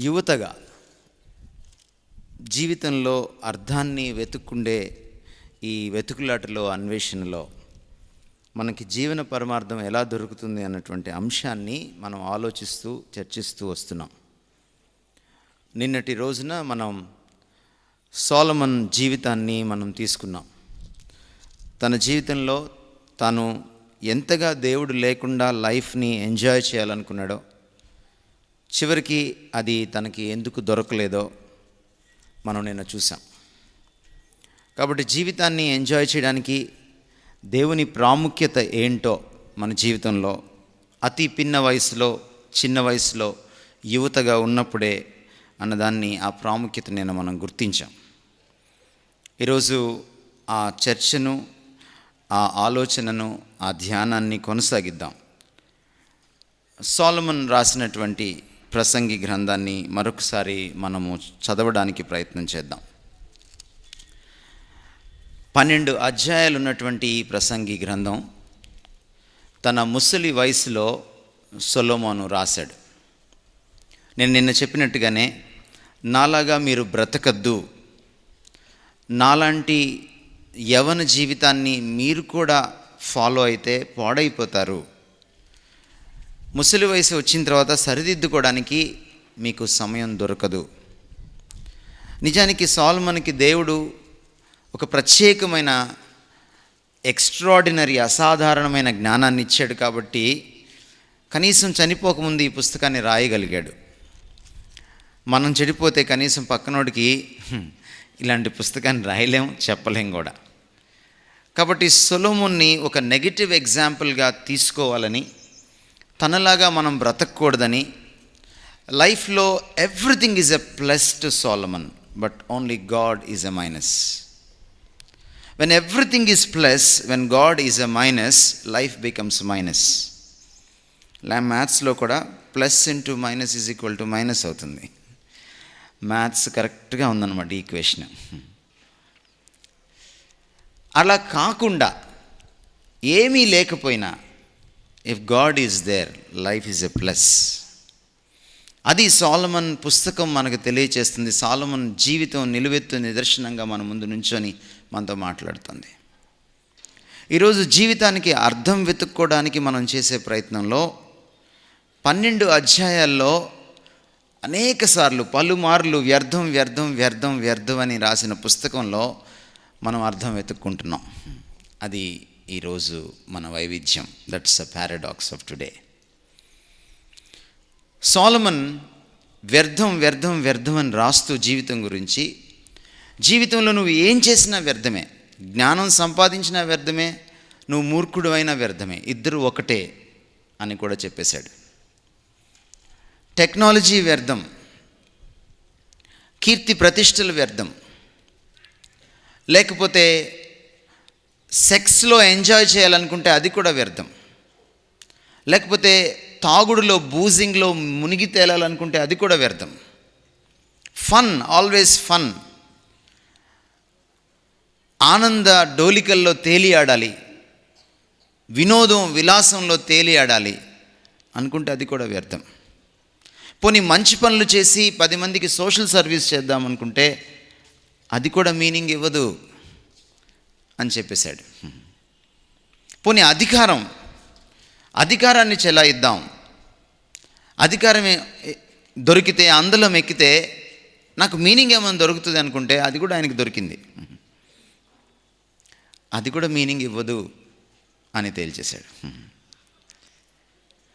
యువతగా జీవితంలో అర్థాన్ని వెతుక్కుండే ఈ వెతుకులాటలో, అన్వేషణలో మనకి జీవన పరమార్థం ఎలా దొరుకుతుంది అన్నటువంటి అంశాన్ని మనం ఆలోచిస్తూ చర్చిస్తూ వస్తున్నాం. నిన్నటి రోజున మనం సొలొమన్ జీవితాన్ని మనం తీసుకున్నాం. తన జీవితంలో తాను ఎంతగా దేవుడు లేకుండా లైఫ్ని ఎంజాయ్ చేయాలనుకున్నాడో, చివరికి అది తనకి ఎందుకు దొరకలేదో మనం నిన్న చూసాం. కాబట్టి జీవితాన్ని ఎంజాయ్ చేయడానికి దేవుని ప్రాముఖ్యత ఏంటో మన జీవితంలో అతి పిన్న వయసులో, చిన్న వయసులో, యువతగా ఉన్నప్పుడే అన్నదాన్ని, ఆ ప్రాముఖ్యత నేను మనం గుర్తించాం. ఈరోజు ఆ చర్చను, ఆ ఆలోచనను, ఆ ధ్యానాన్ని కొనసాగిద్దాం. సొలొమన్ రాసినటువంటి ప్రసంగి గ్రంథాన్ని మరొకసారి మనము చదవడానికి ప్రయత్నం చేద్దాం. 12 అధ్యాయాలు ఉన్నటువంటి ఈ ప్రసంగి గ్రంథం తన ముసలి వయసులో సొలొమోను రాశాడు. నేను నిన్న చెప్పినట్టుగానే, నాలాగా మీరు బ్రతకద్దు, నాలాంటి యవన జీవితాన్ని మీరు కూడా ఫాలో అయితే పాడైపోతారు, ముసలి వయసు వచ్చిన తర్వాత సరిదిద్దుకోవడానికి మీకు సమయం దొరకదు. నిజానికి సొలొమోనుకి దేవుడు ఒక ప్రత్యేకమైన, ఎక్స్ట్రాడినరీ, అసాధారణమైన జ్ఞానాన్ని ఇచ్చాడు. కాబట్టి కనీసం చనిపోకముందు ఈ పుస్తకాన్ని రాయగలిగాడు. మనం చెడిపోతే కనీసం పక్కనోడికి ఇలాంటి పుస్తకాన్ని రాయలేం, చెప్పలేం కూడా. కాబట్టి సొలొమోన్ని ఒక నెగటివ్ ఎగ్జాంపుల్గా తీసుకోవాలని, తనలాగా మనం బ్రతకూడదని, లైఫ్లో everything is a plus to Solomon, but only God is a minus. When everything is plus, when God is a minus, life becomes minus. మ్యాథ్స్లో కూడా plus into minus is equal to minus అవుతుంది. Maths కరెక్ట్గా ఉందన్నమాట equation. అలా కాకుండా ఏమీ లేకపోయినా, if God is there, life is a plus. అది సొలొమన్ పుస్తకం మనకు తెలియచేస్తుంది. సొలొమన్ జీవితం నిలువెత్తు నిదర్శనంగా మన ముందు నుంచొని మనతో మాట్లాడుతుంది. ఈరోజు జీవితానికి అర్థం వెతుక్కోవడానికి మనం చేసే ప్రయత్నంలో 12 అధ్యాయాల్లో అనేక సార్లు, పలుమార్లు వ్యర్థం వ్యర్థం వ్యర్థం వ్యర్థం అని రాసిన పుస్తకంలో మనం అర్థం వెతుక్కుంటున్నాం. అది ఈరోజు మన వైవిధ్యం. That's a paradox of today. Solomon వ్యర్థం వ్యర్థం వ్యర్థం అని రాస్తూ జీవితం గురించి, జీవితంలో నువ్వు ఏం చేసినా వ్యర్థమే, జ్ఞానం సంపాదించినా వ్యర్థమే, నువ్వు మూర్ఖుడు అయినా వ్యర్థమే, ఇద్దరు ఒకటే అని కూడా చెప్పేశాడు. టెక్నాలజీ వ్యర్థం, కీర్తి ప్రతిష్టలు వ్యర్థం, లేకపోతే సెక్స్లో ఎంజాయ్ చేయాలనుకుంటే అది కూడా వ్యర్థం, లేకపోతే తాగుడులో, బూజింగ్లో మునిగి తేలాలనుకుంటే అది కూడా వ్యర్థం. ఫన్, ఆల్వేస్ ఫన్, ఆనంద డోలికల్లో తేలి ఆడాలి, వినోదం విలాసంలో తేలి ఆడాలి అనుకుంటే అది కూడా వ్యర్థం. పోనీ మంచి పనులు చేసి 10 మందికి సోషల్ సర్వీస్ చేద్దామనుకుంటే అది కూడా మీనింగ్ ఇవ్వదు అని చెప్పేశాడు. పోనీ అధికారాన్ని చెలాయిద్దాం, అధికారమే దొరికితే, అందలం ఎక్కితే నాకు మీనింగ్ ఏమైనా దొరుకుతుంది అనుకుంటే అది కూడా ఆయనకు దొరికింది, అది కూడా మీనింగ్ ఇవ్వదు అని తేల్చేశాడు.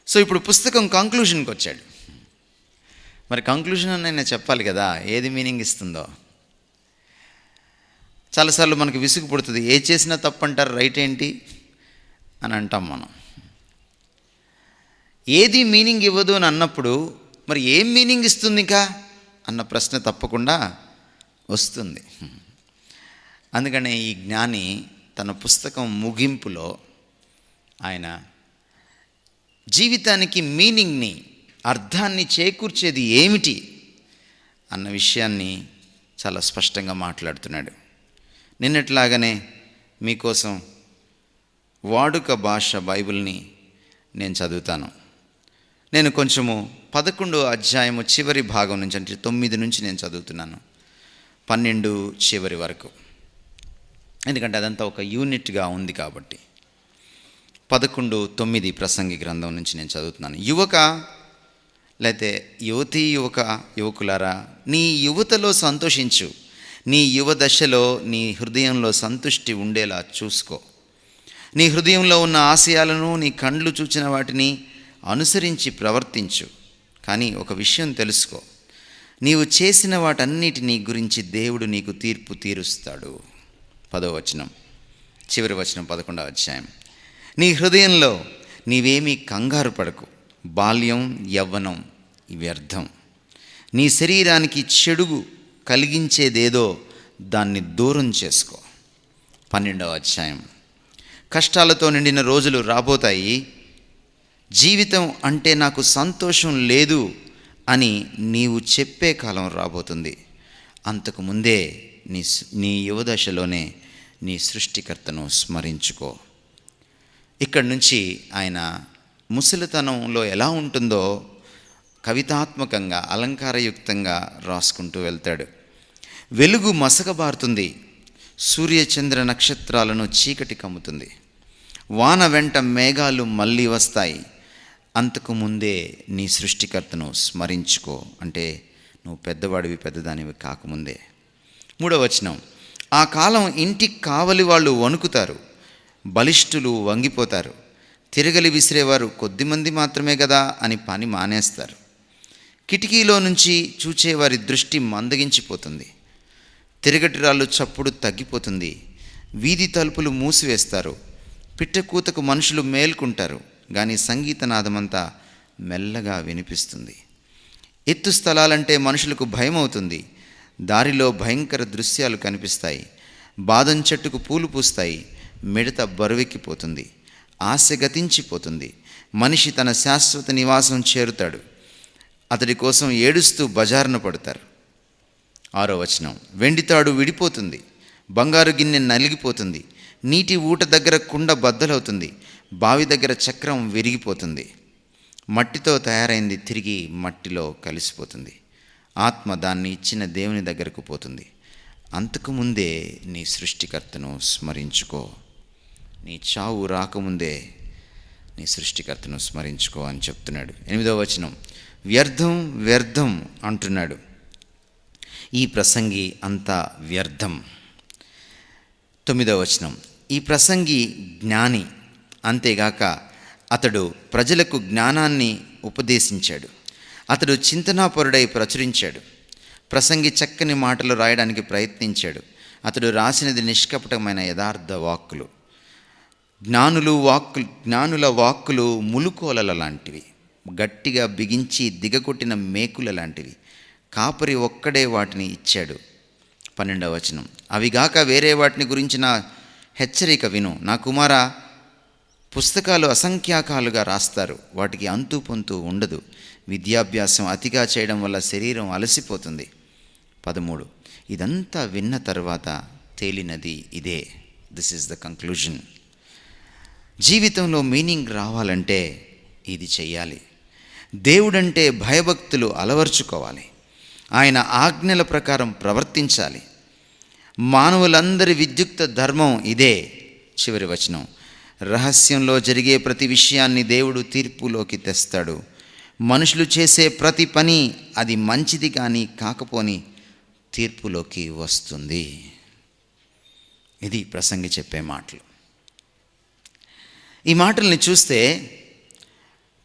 సో ఇప్పుడు పుస్తకం కంక్లూషన్కి వచ్చాడు. మరి కంక్లూషన్ అని చెప్పాలి కదా, ఏది మీనింగ్ ఇస్తుందో. చాలాసార్లు మనకు విసుగు పుడుతుంది, ఏ చేసినా తప్పు అంటారు, రైట్ ఏంటి అని అంటాం మనం. ఏది మీనింగ్ ఇవ్వదు అని అన్నప్పుడు మరి ఏం మీనింగ్ ఇస్తుంది ఇంకా అన్న ప్రశ్న తప్పకుండా వస్తుంది. అందుకనే ఈ జ్ఞాని తన పుస్తకం ముగింపులో ఆయన జీవితానికి మీనింగ్ని, అర్థాన్ని చేకూర్చేది ఏమిటి అన్న విషయాన్ని చాలా స్పష్టంగా మాట్లాడుతున్నాడు. నిన్నట్లాగానే మీకోసం వాడుక భాష బైబిల్ని నేను చదువుతాను. నేను కొంచెము 11వ అధ్యాయము చివరి భాగం నుంచి, అంటే 9 నుంచి నేను చదువుతున్నాను, 12 చివరి వరకు, ఎందుకంటే అదంతా ఒక యూనిట్గా ఉంది కాబట్టి. 11:9 ప్రసంగి గ్రంథం నుంచి నేను చదువుతున్నాను. యువక, లేతే యువతీ యువకులారా, నీ యువతలో సంతోషించు, నీ యువ దశలో నీ హృదయంలో సంతుష్టి ఉండేలా చూసుకో. నీ హృదయంలో ఉన్న ఆశయాలను, నీ కండ్లు చూచిన వాటిని అనుసరించి ప్రవర్తించు. కానీ ఒక విషయం తెలుసుకో, నీవు చేసిన వాటన్నిటినీ గురించి దేవుడు నీకు తీర్పు తీరుస్తాడు. 10వ వచనం, చివరి వచనం 11వ అధ్యాయం. నీ హృదయంలో నీవేమీ కంగారు పడకు, బాల్యం యవ్వనం వ్యర్థం. నీ శరీరానికి చెడు కలిగించేదేదో దాన్ని దూరం చేసుకో. 12వ అధ్యాయం. కష్టాలతో నిండిన రోజులు రాబోతాయి. జీవితం అంటే నాకు సంతోషం లేదు అని నీవు చెప్పే కాలం రాబోతుంది. అంతకుముందే నీ యువదశలోనే నీ సృష్టికర్తను స్మరించుకో. ఇక్కడి నుంచి ఆయన ముసలితనంలో ఎలా ఉంటుందో కవితాత్మకంగా, అలంకారయుక్తంగా రాసుకుంటూ వెళ్తాడు. వెలుగు మసకబారుతుంది, సూర్యచంద్ర నక్షత్రాలను చీకటి కమ్ముతుంది, వాన వెంట మేఘాలు మళ్ళీ వస్తాయి. అంతకు ముందే నీ సృష్టికర్తను స్మరించుకో. అంటే నువ్వు పెద్దవాడివి, పెద్దదానివి కాకముందే. 3వ వచనం. ఆ కాలం ఇంటికి కావలి వాళ్ళు వణుకుతారు, బలిష్ఠులు వంగిపోతారు, తిరగలి విసిరేవారు కొద్దిమంది మాత్రమే కదా అని పని మానేస్తారు. కిటికీలో నుంచి చూచేవారి దృష్టి మందగించిపోతుంది, తిరగటిరాళ్ళు చప్పుడు తగ్గిపోతుంది, వీధి తలుపులు మూసివేస్తారు, పిట్టకూతకు మనుషులు మేల్కుంటారు, కానీ సంగీతనాదమంతా మెల్లగా వినిపిస్తుంది. ఎత్తు స్థలాలంటే మనుషులకు భయం అవుతుంది, దారిలో భయంకర దృశ్యాలు కనిపిస్తాయి, బాదం చెట్టుకు పూలు పూస్తాయి, మిడత బరువెక్కిపోతుంది, ఆశ గతించిపోతుంది, మనిషి తన శాశ్వత నివాసం చేరుతాడు, అతడి కోసం ఏడుస్తూ బజారున పడతారు. 6వ వచనం. వెండితాడు విడిపోతుంది, బంగారు గిన్నె నలిగిపోతుంది, నీటి ఊట దగ్గర కుండ బద్దలవుతుంది, బావి దగ్గర చక్రం విరిగిపోతుంది, మట్టితో తయారైంది తిరిగి మట్టిలో కలిసిపోతుంది, ఆత్మ దాన్ని ఇచ్చిన దేవుని దగ్గరకు పోతుంది. అంతకుముందే నీ సృష్టికర్తను స్మరించుకో. నీ చావు రాకముందే నీ సృష్టికర్తను స్మరించుకో అని చెప్తున్నాడు. 8వ వచనం. వ్యర్థం వ్యర్థం అంటున్నాడు. ఈ ప్రసంగి అంతా వ్యర్థం. 9వ వచనం. ఈ ప్రసంగి జ్ఞాని, అంతేగాక అతడు ప్రజలకు జ్ఞానాన్ని ఉపదేశించాడు, అతడు చింతనాపరుడై ప్రచురించాడు, ప్రసంగి చక్కని మాటలు రాయడానికి ప్రయత్నించాడు, అతడు రాసినది నిష్కపటమైన యథార్థ వాక్కులు. జ్ఞానుల వాక్కులు ములుకోలల లాంటివి, గట్టిగా బిగించి దిగకొట్టిన మేకుల లాంటివి, కాపరి ఒక్కడే వాటిని ఇచ్చాడు. 12వ వచనం. అవిగాక వేరే వాటిని గురించిన హెచ్చరిక విను, నా కుమారా, పుస్తకాలు అసంఖ్యాకాలుగా రాస్తారు, వాటికి అంతు పొంతు ఉండదు, విద్యాభ్యాసం అతిగా చేయడం వల్ల శరీరం అలసిపోతుంది. 13. ఇదంతా విన్న తర్వాత తేలినది ఇదే. This is the conclusion. జీవితంలో మీనింగ్ రావాలంటే ఇది చెయ్యాలి. దేవుడంటే భయభక్తులు అలవర్చుకోవాలి, ఆయన ఆజ్ఞల ప్రకారం ప్రవర్తించాలి. మానవులందరి విద్యుక్త ధర్మం ఇదే. చివరి వచనం. రహస్యంలో జరిగే ప్రతి విషయాన్ని దేవుడు తీర్పులోకి తెస్తాడు. మనుషులు చేసే ప్రతి పని అది మంచిది కానీ కాకపోని తీర్పులోకి వస్తుంది. ఇది ప్రసంగి చెప్పే మాటలు. ఈ మాటల్ని చూస్తే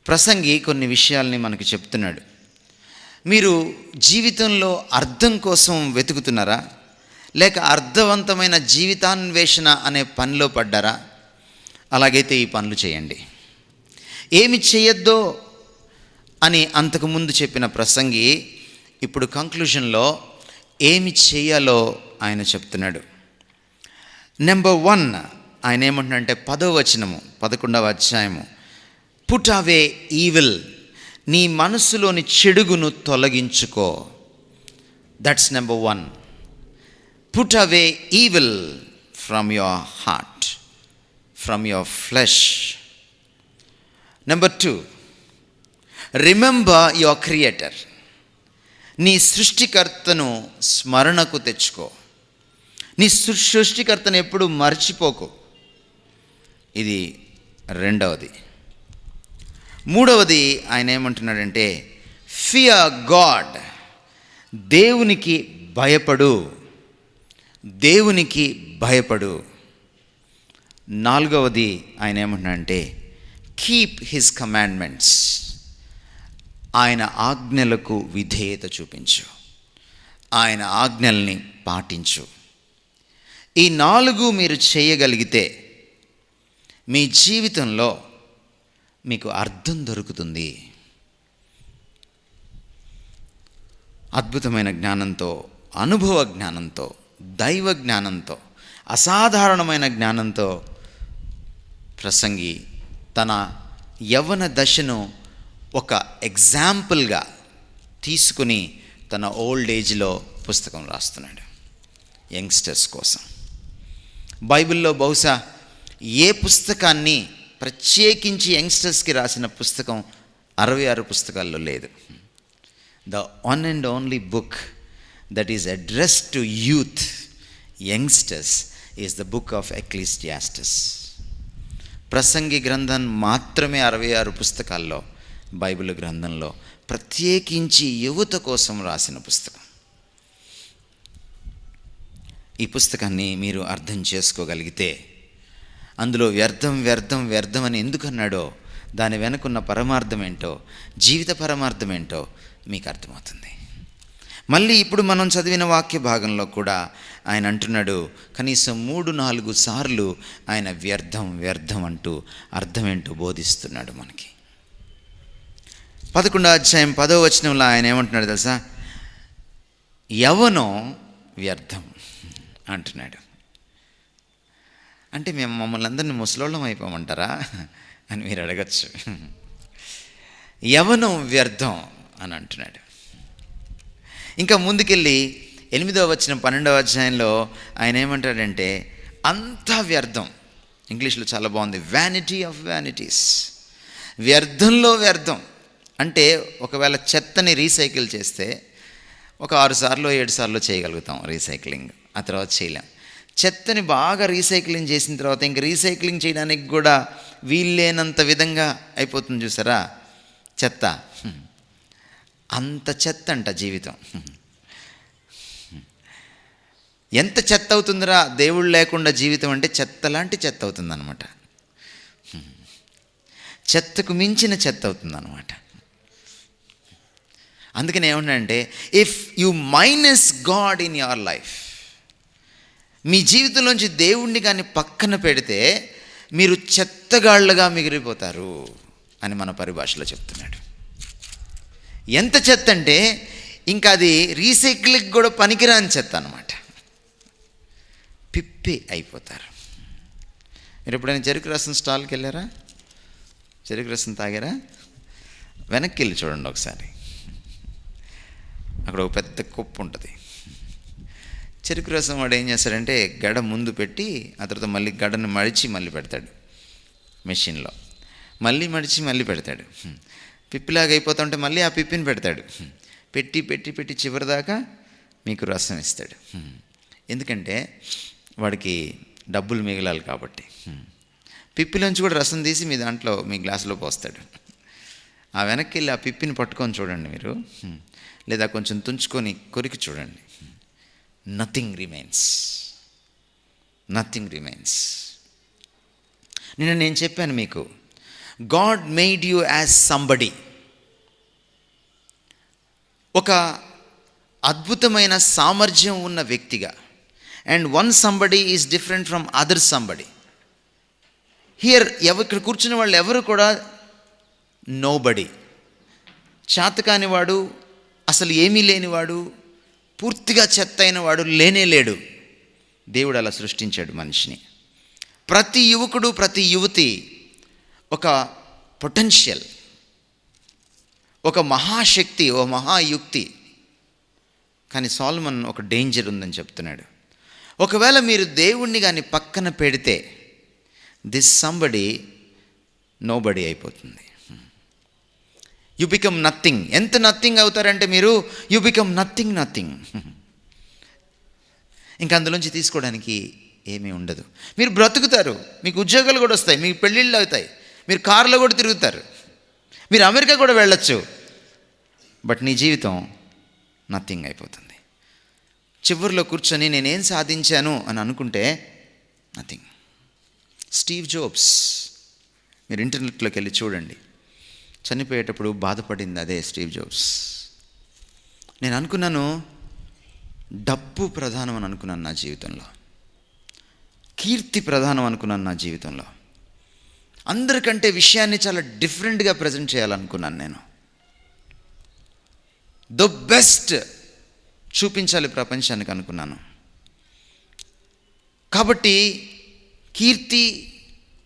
ప్రసంగి కొన్ని విషయాల్ని మనకు చెప్తున్నాడు. మీరు జీవితంలో అర్థం కోసం వెతుకుతున్నారా, లేక అర్థవంతమైన జీవితాన్వేషణ అనే పనిలో పడ్డారా? అలాగైతే ఈ పనులు చేయండి. ఏమి చేయొద్దో అని అంతకుముందు చెప్పిన ప్రసంగి ఇప్పుడు కంక్లూజన్లో ఏమి చేయాలో ఆయన చెప్తున్నాడు. నెంబర్ 1 ఆయన ఏమంటున్నాడంటే 10వ వచనము 11వ అధ్యాయము. పుట్ అవే ఈవిల్, నీ మనసులోని చెడుగును తొలగించుకో. That's number 1. Put away evil from your heart, from your flesh. Number 2, remember your creator. నీ సృష్టికర్తను స్మరణకు తెచ్చుకో. నీ సృష్టికర్తను ఎప్పుడు మర్చిపోకు. ఇది రెండవది. మూడవది ఆయన ఏమంటున్నాడంటే ఫియర్ గాడ్. దేవునికి భయపడు, దేవునికి భయపడు. నాలుగవది ఆయన ఏమంటున్నాడంటే కీప్ హిస్ కమాండ్మెంట్స్. ఆయన ఆజ్ఞలకు విధేయత చూపించు, ఆయన ఆజ్ఞల్ని పాటించు. ఈ 4 మీరు చేయగలిగితే మీ జీవితంలో మీకు అర్థం దొరుకుతుంది. అద్భుతమైన జ్ఞానంతో, అనుభవ జ్ఞానంతో, దైవ జ్ఞానంతో, అసాధారణమైన జ్ఞానంతో ప్రసంగి తన యవ్వన దశను ఒక ఎగ్జాంపుల్గా తీసుకుని తన ఓల్డ్ ఏజ్లో పుస్తకం రాస్తున్నాడు యంగ్స్టర్స్ కోసం. బైబిల్లో బహుశా ఏ పుస్తకాన్ని ప్రత్యేకించి యంగ్స్టర్స్కి రాసిన పుస్తకం 66 పుస్తకాల్లో లేదు. The one and only book that is addressed to youth, youngsters, is the book of Ecclesiastes. ప్రసంగి గ్రంథం మాత్రమే 66 పుస్తకాల్లో బైబిల్ గ్రంథంలో ప్రత్యేకించి యువత కోసం రాసిన పుస్తకం. ఈ పుస్తకాన్ని మీరు అర్థం చేసుకోగలిగితే, అందులో వ్యర్థం వ్యర్థం వ్యర్థం అని ఎందుకన్నాడో, దాని వెనుకున్న పరమార్థం ఏంటో, జీవిత పరమార్థం ఏంటో మీకు అర్థమవుతుంది. మళ్ళీ ఇప్పుడు మనం చదివిన వాక్య భాగంలో కూడా ఆయన అంటున్నాడు, కనీసం 3-4 సార్లు ఆయన వ్యర్థం వ్యర్థం అంటూ అర్థమేంటో బోధిస్తున్నాడు మనకి. 11వ అధ్యాయం 10వ వచనంలో ఆయన ఏమంటున్నాడు తెలుసా? యవ్వనం వ్యర్థం అంటున్నాడు. అంటే మేము మమ్మల్ని అందరినీ ముసలోళ్ళం అయిపోమంటారా అని మీరు అడగచ్చు. యవ్వనం వ్యర్థం అని అంటున్నాడు. ఇంకా ముందుకెళ్ళి 8వ వచనం 12వ అధ్యాయంలో ఆయన ఏమంటాడంటే అంతా వ్యర్థం. ఇంగ్లీష్లో చాలా బాగుంది, వ్యానిటీ ఆఫ్ వ్యానిటీస్. వ్యర్థంలో వ్యర్థం అంటే ఒకవేళ చెత్తని రీసైకిల్ చేస్తే ఒక 6 సార్లు 7 సార్లు చేయగలుగుతాం రీసైక్లింగ్, ఆ తర్వాత చేయలేం. చెత్తని బాగా రీసైక్లింగ్ చేసిన తర్వాత ఇంక రీసైక్లింగ్ చేయడానికి కూడా వీల్లేనంత విధంగా అయిపోతుంది చూసారా చెత్త. అంత చెత్త అంట జీవితం. ఎంత చెత్త అవుతుందిరా దేవుడు లేకుండా జీవితం అంటే చెత్త లాంటి చెత్త అవుతుందన్నమాట. చెత్తకు మించిన చెత్త అవుతుందన్నమాట. అందుకని ఏమన్నాడంటే if you minus God in your life, మీ జీవితంలోంచి దేవుణ్ణి కానీ పక్కన పెడితే మీరు చెత్తగాళ్ళగా మిగిలిపోతారు అని మన పరిభాషలో చెప్తున్నాడు. ఎంత చెత్త అంటే ఇంకా అది రీసైక్లింగ్ కూడా పనికిరాని చెత్త అన్నమాట. పిప్పి అయిపోతారు. మీరు ఎప్పుడైనా చెరుకు రసం స్టాల్కి వెళ్ళారా? చెరుకు రసం తాగారా? వెనక్కి వెళ్ళి చూడండి ఒకసారి. అక్కడ ఒక పెద్ద కుప్పు ఉంటుంది. చెరుకు రసం వాడు ఏం చేస్తాడంటే గడ ముందు పెట్టి ఆ తర్వాత మళ్ళీ గడను మడిచి మళ్ళీ పెడతాడు మెషిన్లో, మళ్ళీ మడిచి మళ్ళీ పెడతాడు. పిప్పిలాగా అయిపోతుంటే మళ్ళీ ఆ పిప్పిని పెడతాడు. పెట్టి పెట్టి పెట్టి చివరిదాకా మీకు రసం ఇస్తాడు. ఎందుకంటే వాడికి డబ్బులు మిగలాలి కాబట్టి. పిప్పిలోంచి కూడా రసం తీసి మీ దాంట్లో మీ గ్లాసులో పోస్తాడు. ఆ వెనక్కి వెళ్ళి ఆ పిప్పిని పట్టుకొని చూడండి మీరు, లేదా కొంచెం తుంచుకొని కొరికి చూడండి. Nothing remains, nothing remains. నేను చెప్పాను మీకు, God made you as somebody. ఒక అద్భుతమైన సామర్థ్యం ఉన్న వ్యక్తిగా. And one somebody is different from other somebody. Here ఇక్కడ కూర్చున్న వాళ్ళు ఎవరు కూడా నోబడి, చేతకానివాడు, అసలు ఏమీ లేనివాడు, పూర్తిగా చెత్త అయిన వాడు లేనే లేడు. దేవుడు అలా సృష్టించాడు మనిషిని. ప్రతి యువకుడు, ప్రతి యువతి ఒక పొటెన్షియల్, ఒక మహాశక్తి, ఓ మహాయుక్తి. కానీ సోలమన్ ఒక డేంజర్ ఉందని చెప్తున్నాడు. ఒకవేళ మీరు దేవుణ్ణి కానీ పక్కన పెడితే దిస్ సంబడి నోబడి అయిపోతుంది. You become nothing. ఎంత నథింగ్ అవుతారంటే మీరు, యు బికమ్ నథింగ్. ఇంకా అందులోంచి తీసుకోవడానికి ఏమీ ఉండదు. మీరు బ్రతుకుతారు, మీకు ఉద్యోగాలు కూడా వస్తాయి, మీకు పెళ్ళిళ్ళు అవుతాయి, మీరు కారులో కూడా తిరుగుతారు, మీరు అమెరికా కూడా వెళ్ళొచ్చు. బట్ నీ జీవితం నథింగ్ అయిపోతుంది. చివరిలో కూర్చొని నేనేం సాధించాను అని అనుకుంటే నథింగ్. స్టీవ్ జాబ్స్, మీరు ఇంటర్నెట్లోకి వెళ్ళి చూడండి, చనిపోయేటప్పుడు బాధపడింది అదే స్టీవ్ జాబ్స్. నేను అనుకున్నాను డబ్బు ప్రధానం అని అనుకున్నాను నా జీవితంలో, కీర్తి ప్రధానం అనుకున్నాను నా జీవితంలో, అందరికంటే విషయాన్ని చాలా డిఫరెంట్గా ప్రజెంట్ చేయాలనుకున్నాను. నేను ద బెస్ట్ చూపించాలి ప్రపంచానికి అనుకున్నాను. కాబట్టి కీర్తి,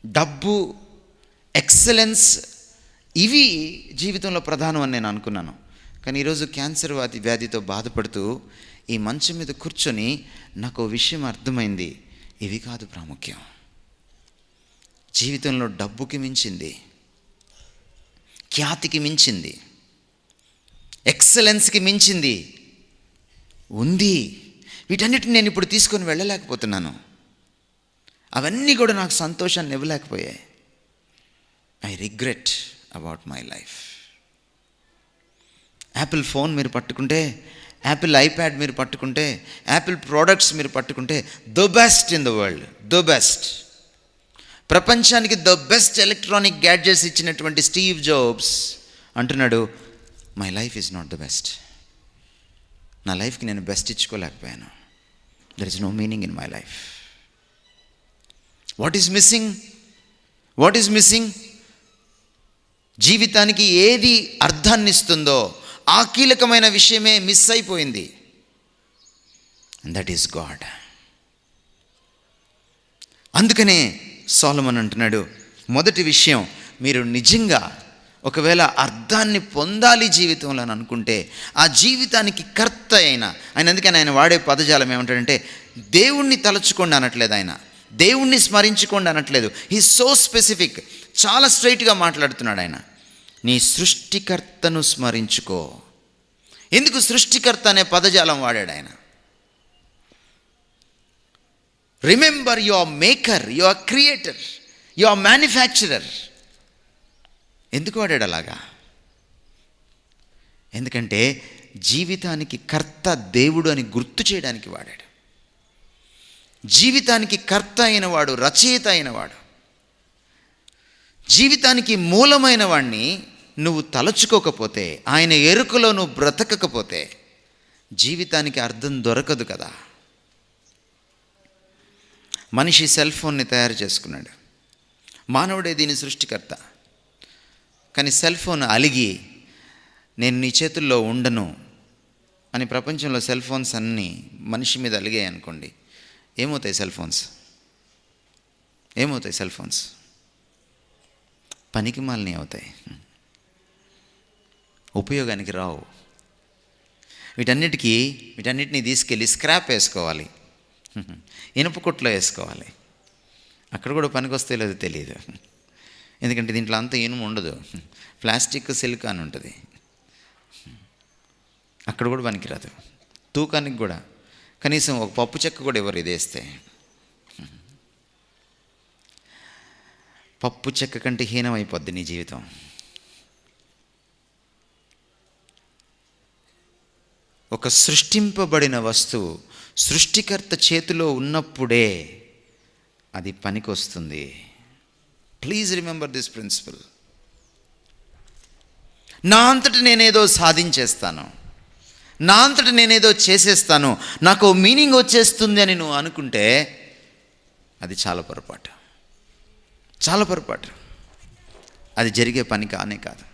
డబ్బు, ఎక్సలెన్స్ ఇవి జీవితంలో ప్రధానం అని నేను అనుకున్నాను. కానీ ఈరోజు క్యాన్సర్ వ్యాధితో బాధపడుతూ ఈ మంచం మీద కూర్చొని నాకు విషయం అర్థమైంది, ఇవి కాదు ప్రాముఖ్యం. జీవితంలో డబ్బుకి మించింది, ఖ్యాతికి మించింది, ఎక్సలెన్స్కి మించింది ఉంది. వీటన్నిటిని నేను ఇప్పుడు తీసుకొని వెళ్ళలేకపోతున్నాను. అవన్నీ కూడా నాకు సంతోషాన్ని ఇవ్వలేకపోయాయి. I regret about my life. Apple phone మీరు పట్టుకుంటే, యాపిల్ ఐప్యాడ్ మీరు పట్టుకుంటే, యాపిల్ ప్రోడక్ట్స్ మీరు పట్టుకుంటే, the best in the world, the best. ప్రపంచానికి ద బెస్ట్ ఎలక్ట్రానిక్ గ్యాడ్జెట్స్ ఇచ్చినటువంటి స్టీవ్ జాబ్స్ అంటున్నాడు, my life is not the best. నా లైఫ్కి నేను బెస్ట్ ఇచ్చుకోలేకపోయాను. There is no meaning in my life. What is missing? జీవితానికి ఏది అర్థాన్ని ఇస్తుందో ఆ కీలకమైన విషయమే మిస్ అయిపోయింది. And that is God. అందుకనే సొలొమన్ అంటున్నాడు, మొదటి విషయం, మీరు నిజంగా ఒకవేళ అర్థాన్ని పొందాలి జీవితంలో అని అనుకుంటే, ఆ జీవితానికి కర్త అయిన ఆయన, అందుకని ఆయన వాడే పదజాలం ఏమంటాడంటే, దేవుణ్ణి తలుచుకోండి అనట్లేదు ఆయన, దేవుణ్ణి స్మరించుకోండి అనట్లేదు. హీ సో స్పెసిఫిక్, చాలా స్ట్రైట్గా మాట్లాడుతున్నాడు ఆయన. నీ సృష్టికర్తను స్మరించుకో. ఎందుకు సృష్టికర్త అనే పదజాలం వాడాడు ఆయన? Remember your maker, your creator, your manufacturer. ఎందుకు వాడాడు అలాగా? ఎందుకంటే జీవితానికి కర్త దేవుడు అని గుర్తు చేయడానికి వాడాడు. జీవితానికి కర్త అయిన వాడు, రచయిత అయిన వాడు, జీవితానికి మూలమైన వాడిని నువ్వు తలుచుకోకపోతే, ఆయన ఎరుకలో నువ్వు బ్రతకకపోతే జీవితానికి అర్థం దొరకదు కదా. మనిషి సెల్ ఫోన్ని తయారు చేసుకున్నాడు, మానవుడే దీని సృష్టికర్త. కానీ సెల్ ఫోన్ అలిగి నేను నీ చేతుల్లో ఉండను అని ప్రపంచంలో సెల్ ఫోన్స్ అన్నీ మనిషి మీద అలిగాయి అనుకోండి, ఏమవుతాయి సెల్ ఫోన్స్? పనికి మాలినవి అవుతాయి, ఉపయోగానికి రావు. వీటన్నిటిని తీసుకెళ్ళి స్క్రాప్ వేసుకోవాలి, ఇనుప కొట్లో వేసుకోవాలి. అక్కడ కూడా పనికి వస్తే లేదో తెలియదు, ఎందుకంటే దీంట్లో అంత ఇనుము ఉండదు, ప్లాస్టిక్, సిలికాన్ ఉంటుంది. అక్కడ కూడా పనికిరాదు. తూకానికి కూడా కనీసం ఒక పప్పు చెక్క కూడా ఎవరు ఇది వేస్తే. పప్పు చెక్క కంటే హీనమైపోద్ది నీ జీవితం. ఒక సృష్టింపబడిన వస్తువు సృష్టికర్త చేతిలో ఉన్నప్పుడే అది పనికొస్తుంది. Please remember this principle. నా అంతట నేనేదో సాధించేస్తాను, నా అంతట నేనేదో చేసేస్తాను, నాకు మీనింగ్ వచ్చేస్తుంది అని నువ్వు అనుకుంటే అది చాలా పొరపాటు. అది జరిగే పని కానే కాదు.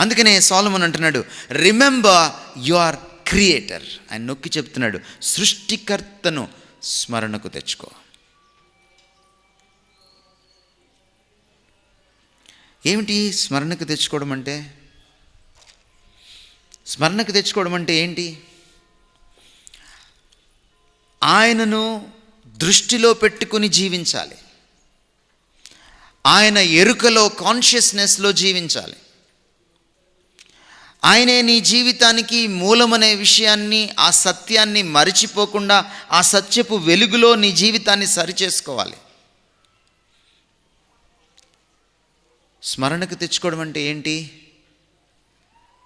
అందుకనే సొలొమన్ అంటున్నాడు, రిమెంబర్ యువర్ క్రియేటర్. ఆయన నొక్కి చెప్తున్నాడు, సృష్టికర్తను స్మరణకు తెచ్చుకో. ఏమిటి స్మరణకు తెచ్చుకోవడం అంటే? స్మరణకు తెచ్చుకోవడం అంటే ఏంటి? ఆయనను దృష్టిలో పెట్టుకుని జీవించాలి, ఆయన ఎరుకలో, కాన్షియస్నెస్లో జీవించాలి. ఆయనే నీ జీవితానికి మూలమనే విషయాన్ని, ఆ సత్యాన్ని మరిచిపోకుండా ఆ సత్యపు వెలుగులో నీ జీవితాన్ని సరిచేసుకోవాలి. స్మరణకు తెచ్చుకోవడం అంటే ఏంటి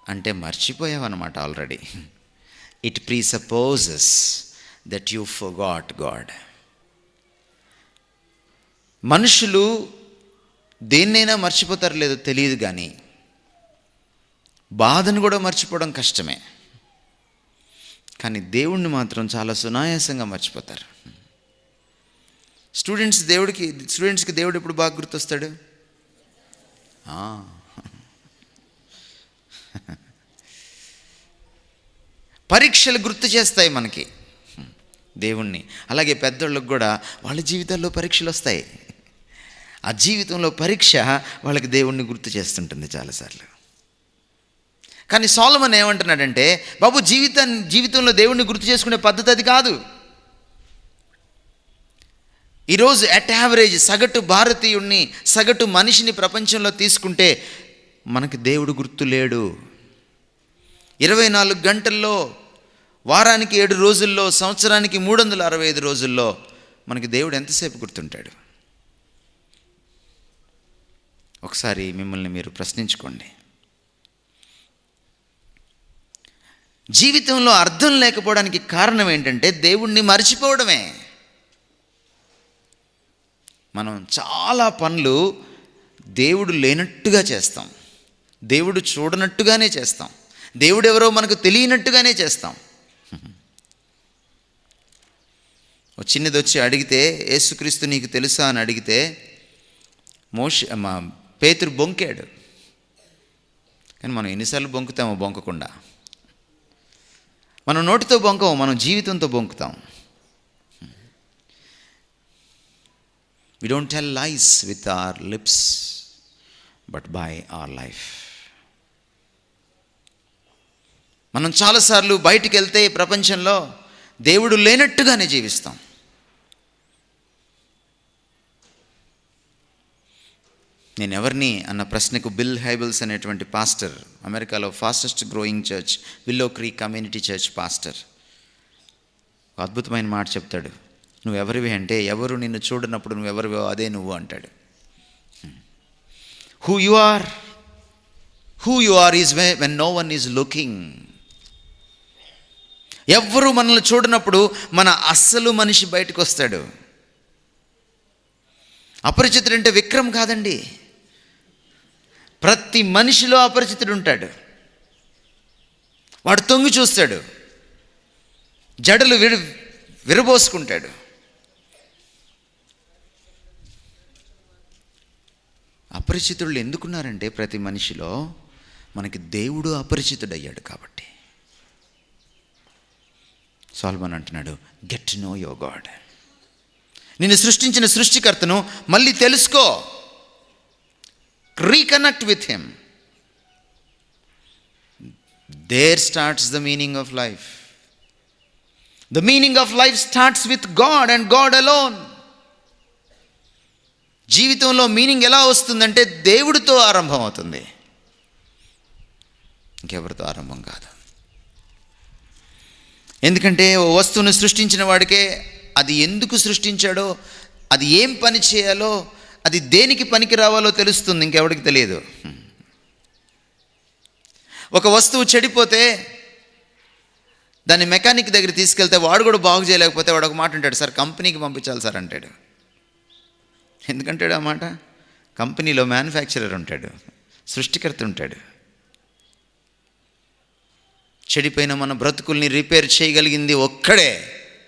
అంటే మర్చిపోయావన్నమాట already. It presupposes that you forgot God. మనుషులు దేన్నైనా మర్చిపోతారు లేదో తెలియదు, కానీ బాధను కూడా మర్చిపోవడం కష్టమే. కానీ దేవుణ్ణి మాత్రం చాలా సునాయాసంగా మర్చిపోతారు. స్టూడెంట్స్కి దేవుడు ఎప్పుడు బాగా గుర్తొస్తాడు? పరీక్షలు గుర్తు చేస్తాయి మనకి దేవుణ్ణి. అలాగే పెద్దోళ్ళకు కూడా వాళ్ళ జీవితాల్లో పరీక్షలు వస్తాయి. ఆ జీవితంలో పరీక్ష వాళ్ళకి దేవుణ్ణి గుర్తు చేస్తుంటుంది చాలాసార్లు. కానీ సొలొమన్ ఏమంటున్నాడంటే, బాబు జీవితంలో దేవుణ్ణి గుర్తు చేసుకునే పద్ధతి అది కాదు. ఈరోజు అట్ యావరేజ్ సగటు భారతీయుడిని, సగటు మనిషిని ప్రపంచంలో తీసుకుంటే మనకి దేవుడు గుర్తు లేడు. 24 గంటల్లో, వారానికి 7 రోజుల్లో, సంవత్సరానికి 365 రోజుల్లో మనకి దేవుడు ఎంతసేపు గుర్తుంటాడు? ఒకసారి మిమ్మల్ని మీరు ప్రశ్నించుకోండి. జీవితంలో అర్థం లేకపోవడానికి కారణం ఏంటంటే దేవుణ్ణి మర్చిపోవడమే. మనం చాలా పనులు దేవుడు లేనట్టుగా చేస్తాం, దేవుడు చూడనట్టుగానే చేస్తాం, దేవుడు ఎవరో మనకు తెలియనట్టుగానే చేస్తాం. చిన్నది వచ్చి అడిగితే, యేసుక్రీస్తు నీకు తెలుసా అని అడిగితే పేతురు బొంకాడు. కానీ మనం ఎన్నిసార్లు బొంకుతామో బొంకకుండా. మనం నోటితో బొంకము, మనం జీవితంతో బొంకుతాం. We don't tell lies with our lips, but by our life. మనం చాలాసార్లు బయటికి వెళ్తే ప్రపంచంలో దేవుడు లేనట్టుగానే జీవిస్తాం. నేను ఎవరిని అన్న ప్రశ్నకు బిల్ హైబిల్స్ అనేటువంటి పాస్టర్, అమెరికాలో fastest growing church willow creek community church pastor, అద్భుతమైన మాట చెప్తాడు. నువ్వెవరివి అంటే, ఎవరు నిన్ను చూడనప్పుడు నువ్వెవరివో అదే నువ్వు అంటాడు. Who you are is when no one is looking. ఎవ్వరూ మనల్ని చూడనప్పుడు మన అస్సలు మనిషి బయటకు వస్తాడు. అపరిచితుడు అంటే విక్రమ్ కాదండి, ప్రతి మనిషిలో అపరిచితుడు ఉంటాడు. వాడు తొంగి చూస్తాడు, జడలు విరబోసుకుంటాడు. అపరిచితులు ఎందుకున్నారంటే ప్రతి మనిషిలో మనకి దేవుడు అపరిచితుడయ్యాడు కాబట్టి. సొలొమన్ అంటున్నాడు, get to know your God. నిన్ను సృష్టించిన సృష్టికర్తను మళ్ళీ తెలుసుకో, reconnect with him. There starts the meaning of life. The meaning of life starts with God and God alone. జీవితంలో మీనింగ్ ఎలా వస్తుందంటే దేవుడితో ఆరంభం అవుతుంది, ఇంకెవరితో ఆరంభం కాదు. ఎందుకంటే ఓ వస్తువును సృష్టించిన వాడికే అది ఎందుకు సృష్టించాడో, అది ఏం పని చేయాలో, అది దేనికి పనికి రావాలో తెలుస్తుంది, ఇంకెవడికి తెలియదు. ఒక వస్తువు చెడిపోతే దాన్ని మెకానిక్ దగ్గర తీసుకెళ్తే వాడు కూడా బాగు చేయలేకపోతే వాడు ఒక మాట అంటాడు, సార్ కంపెనీకి పంపించాలి సార్ అంటాడు. ఎందుకంటాడు ఆ మాట? కంపెనీలో మ్యానుఫ్యాక్చరర్ ఉంటాడు, సృష్టికర్త ఉంటాడు. చెడిపోయిన మన బ్రతుకుల్ని రిపేర్ చేయగలిగింది ఒక్కడే,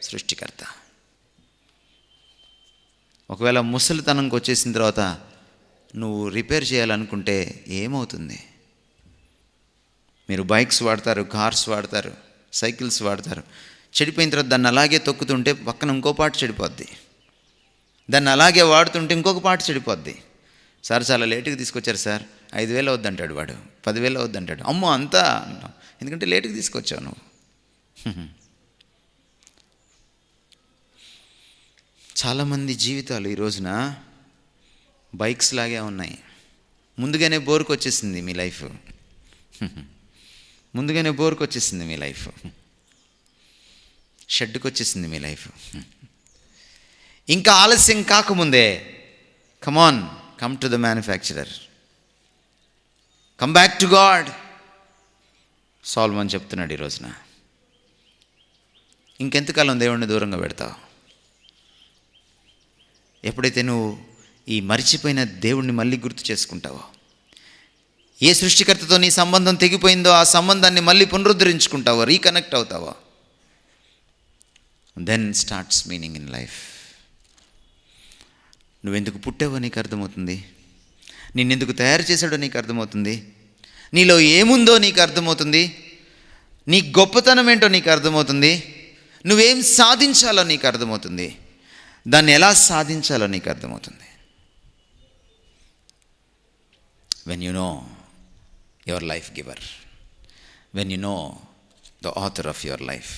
సృష్టికర్త. ఒకవేళ ముసలితనంకి వచ్చేసిన తర్వాత నువ్వు రిపేర్ చేయాలనుకుంటే ఏమవుతుంది? మీరు బైక్స్ వాడతారు, కార్స్ వాడతారు, సైకిల్స్ వాడతారు. చెడిపోయిన తర్వాత దాన్ని అలాగే తొక్కుతుంటే పక్కన ఇంకో పార్ట్ చెడిపోద్ది, దాన్ని అలాగే వాడుతుంటే ఇంకొక పార్ట్ చెడిపోద్ది. సార్ చాలా లేటుగా తీసుకొచ్చారు సార్, 5,000 అవుద్దంటాడు వాడు, 10,000 అవుద్దంటాడు. అమ్మో అంతా, ఎందుకంటే లేటుగా తీసుకొచ్చావు నువ్వు. చాలామంది జీవితాలు ఈ రోజున బైక్స్ లాగే ఉన్నాయి. ముందుగానే బోర్కు వచ్చేసింది మీ లైఫ్. ముందుగానే బోర్కు వచ్చేసింది మీ లైఫ్. షెడ్కి వచ్చేసింది మీ లైఫ్. ఇంకా ఆలస్యం కాకముందే come on, come to the manufacturer, come back to God. Solomon చెప్తున్నాడు ఈ రోజున. ఇంకెంతకాలం దేవుణ్ణి దూరంగా పెడతావు? ఎప్పుడైతే నువ్వు ఈ మరిచిపోయిన దేవుణ్ణి మళ్ళీ గుర్తు చేసుకుంటావో, ఏ సృష్టికర్తతో నీ సంబంధం తెగిపోయిందో ఆ సంబంధాన్ని మళ్ళీ పునరుద్ధరించుకుంటావో, రీకనెక్ట్ అవుతావో, then starts meaning in life. నువ్వెందుకు పుట్టావో నీకు అర్థమవుతుంది. నిన్నెందుకు తయారు చేశాడో నీకు అర్థమవుతుంది. నీలో ఏముందో నీకు అర్థమవుతుంది. నీ గొప్పతనం ఏంటో నీకు అర్థమవుతుంది. నువ్వేం సాధించాలో నీకు అర్థమవుతుంది. దాన్ని ఎలా సాధించాలో నీకు అర్థమవుతుంది. When you know your life giver, when you know the author of your life,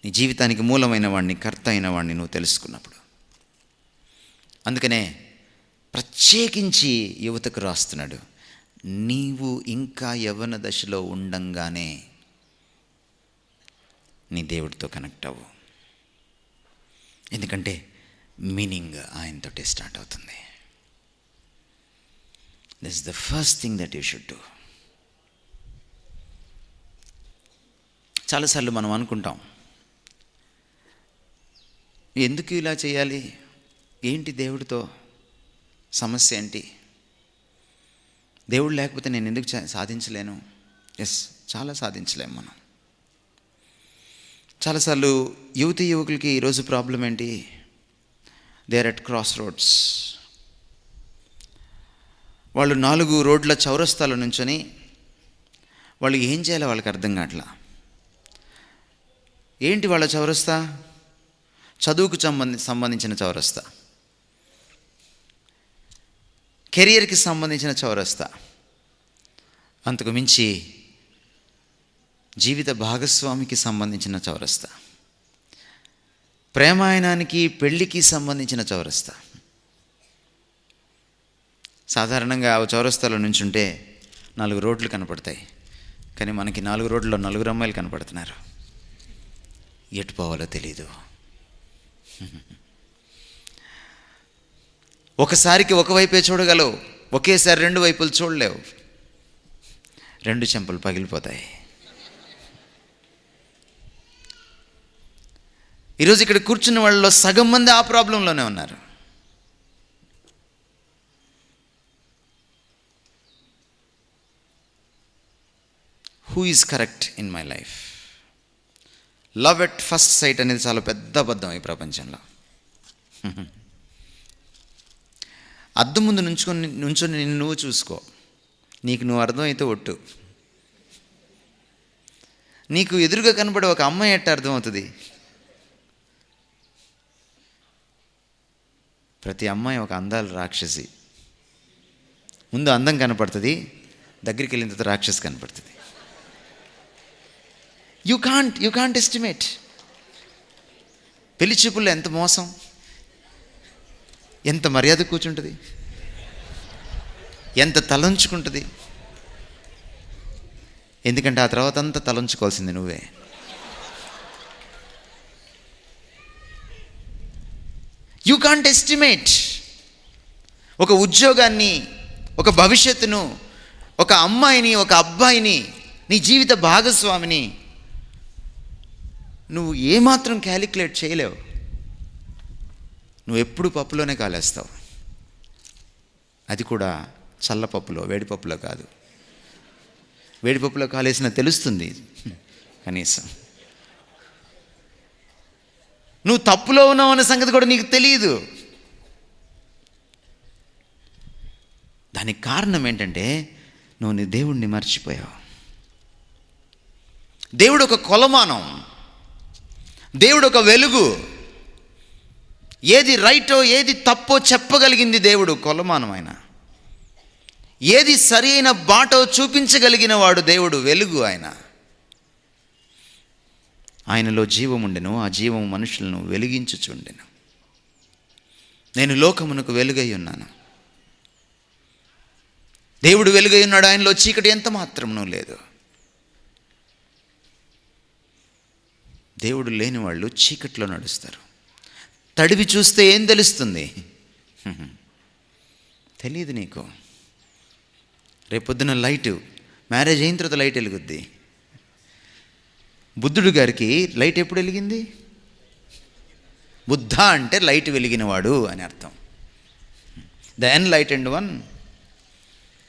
నీ జీవితానికి మూలమైన వాడిని, కర్త అయిన వాడిని నువ్వు తెలుసుకున్నప్పుడు. అందుకనే ప్రత్యేకించి యువతకు రాస్తున్నాడు, నీవు ఇంకా యవ్వన దశలో ఉండంగానే నీ దేవుడితో కనెక్ట్ అవ్వు. ఎందుకంటే మీనింగ్ ఆయనతోటే స్టార్ట్ అవుతుంది. This is the first thing that you should do. చాలాసార్లు మనం అనుకుంటాం, ఎందుకు ఇలా చేయాలి, ఏంటి దేవుడితో సమస్య ఏంటి, దేవుడు లేకపోతే నేను ఎందుకు సాధించలేను? ఎస్, చాలా సాధించలేము మనం. చాలాసార్లు యువతీ యువకులకి ఈరోజు ప్రాబ్లం ఏంటి? They are at crossroads. వాళ్ళు 4 రోడ్ల చౌరస్తాలో నుంచొని వాళ్ళు ఏం చేయాలో వాళ్ళకి అర్థం కావట్లా. ఏంటి వాళ్ళ చౌరస్తా? చదువుకు సంబంధించిన చౌరస్తా, కెరియర్కి సంబంధించిన చౌరస్తా, అంతకు మించి జీవిత భాగస్వామికి సంబంధించిన చౌరస్తా, ప్రేమాయణానికి పెళ్ళికి సంబంధించిన చౌరస్తా. సాధారణంగా ఆ చౌరస్తాలో నుంచుంటే 4 రోడ్లు కనపడతాయి. కానీ మనకి 4 రోడ్లలో 4 అమ్మాయిలు కనపడుతున్నారు. ఎటు పోవాలో తెలీదు. ఒకసారికి ఒకవైపే చూడగలవు, ఒకేసారి 2 వైపులు చూడలేవు. 2 చెంపలు పగిలిపోతాయి. ఈరోజు ఇక్కడ కూర్చున్న వాళ్ళలో సగం మంది ఆ ప్రాబ్లంలోనే ఉన్నారు. Who is correct in my life? Love at first sight అనేది చాలా పెద్ద అబద్ధం ఈ ప్రపంచంలో. అద్దం ముందు నుంచొని నిన్ను నువ్వు చూసుకో. నీకు నువ్వు అర్థమైతే ఒట్టు. నీకు ఎదురుగా కనబడే ఒక అమ్మాయి ఎట్ట అర్థమవుతుంది? ప్రతి అమ్మాయి ఒక అందాల రాక్షసి. ముందు అందం కనపడుతుంది, దగ్గరికి వెళ్ళిన తర్వాత రాక్షసి కనపడుతుంది. You can't estimate. పెళ్లి చూపుల్లో ఎంత మోసం, ఎంత మర్యాద కూర్చుంటుంది, ఎంత తలంచుకుంటుంది. ఎందుకంటే ఆ తర్వాత అంతా తలంచుకోవాల్సింది నువ్వే. You can't estimate. ఒక ఉద్యోగాన్ని, ఒక భవిష్యత్తును, ఒక అమ్మాయిని, ఒక అబ్బాయిని, నీ జీవిత భాగస్వామిని నువ్వు ఏమాత్రం క్యాలిక్యులేట్ చేయలేవు. నువ్వు ఎప్పుడు పప్పులోనే కాలేస్తావు. అది కూడా చల్లపప్పులో, వేడిపప్పులో కాదు. వేడిపప్పులో కాలేసిన తెలుస్తుంది కనీసం. నువ్వు తప్పులో ఉన్నావు అనే సంగతి కూడా నీకు తెలియదు. దానికి కారణం ఏంటంటే నువ్వు నీ దేవుణ్ణి మర్చిపోయావు. దేవుడు ఒక కొలమానం, దేవుడు ఒక వెలుగు. ఏది రైటో ఏది తప్పో చెప్పగలిగింది దేవుడు కొలమానం. ఆయన ఏది సరి అయిన బాటో చూపించగలిగిన వాడు దేవుడు, వెలుగు ఆయన. ఆయనలో జీవం ఉండెను, ఆ జీవము మనుషులను వెలిగించుచుండెను. నేను లోకమునకు వెలుగై ఉన్నాను. దేవుడు వెలుగై ఉన్నాడు, ఆయనలో చీకటి ఎంత మాత్రమునూ లేదు. దేవుడు లేని వాళ్ళు చీకట్లో నడుస్తారు. తడివి చూస్తే ఏం తెలుస్తుంది? తెలియదు నీకు. రేపొద్దున లైటు, మ్యారేజ్ అయిన తర్వాత లైట్ వెలుగుద్ది. బుద్ధుడు గారికి లైట్ ఎప్పుడు వెలిగింది? బుద్ధ అంటే లైట్ వెలిగినవాడు అని అర్థం. The enlightened one.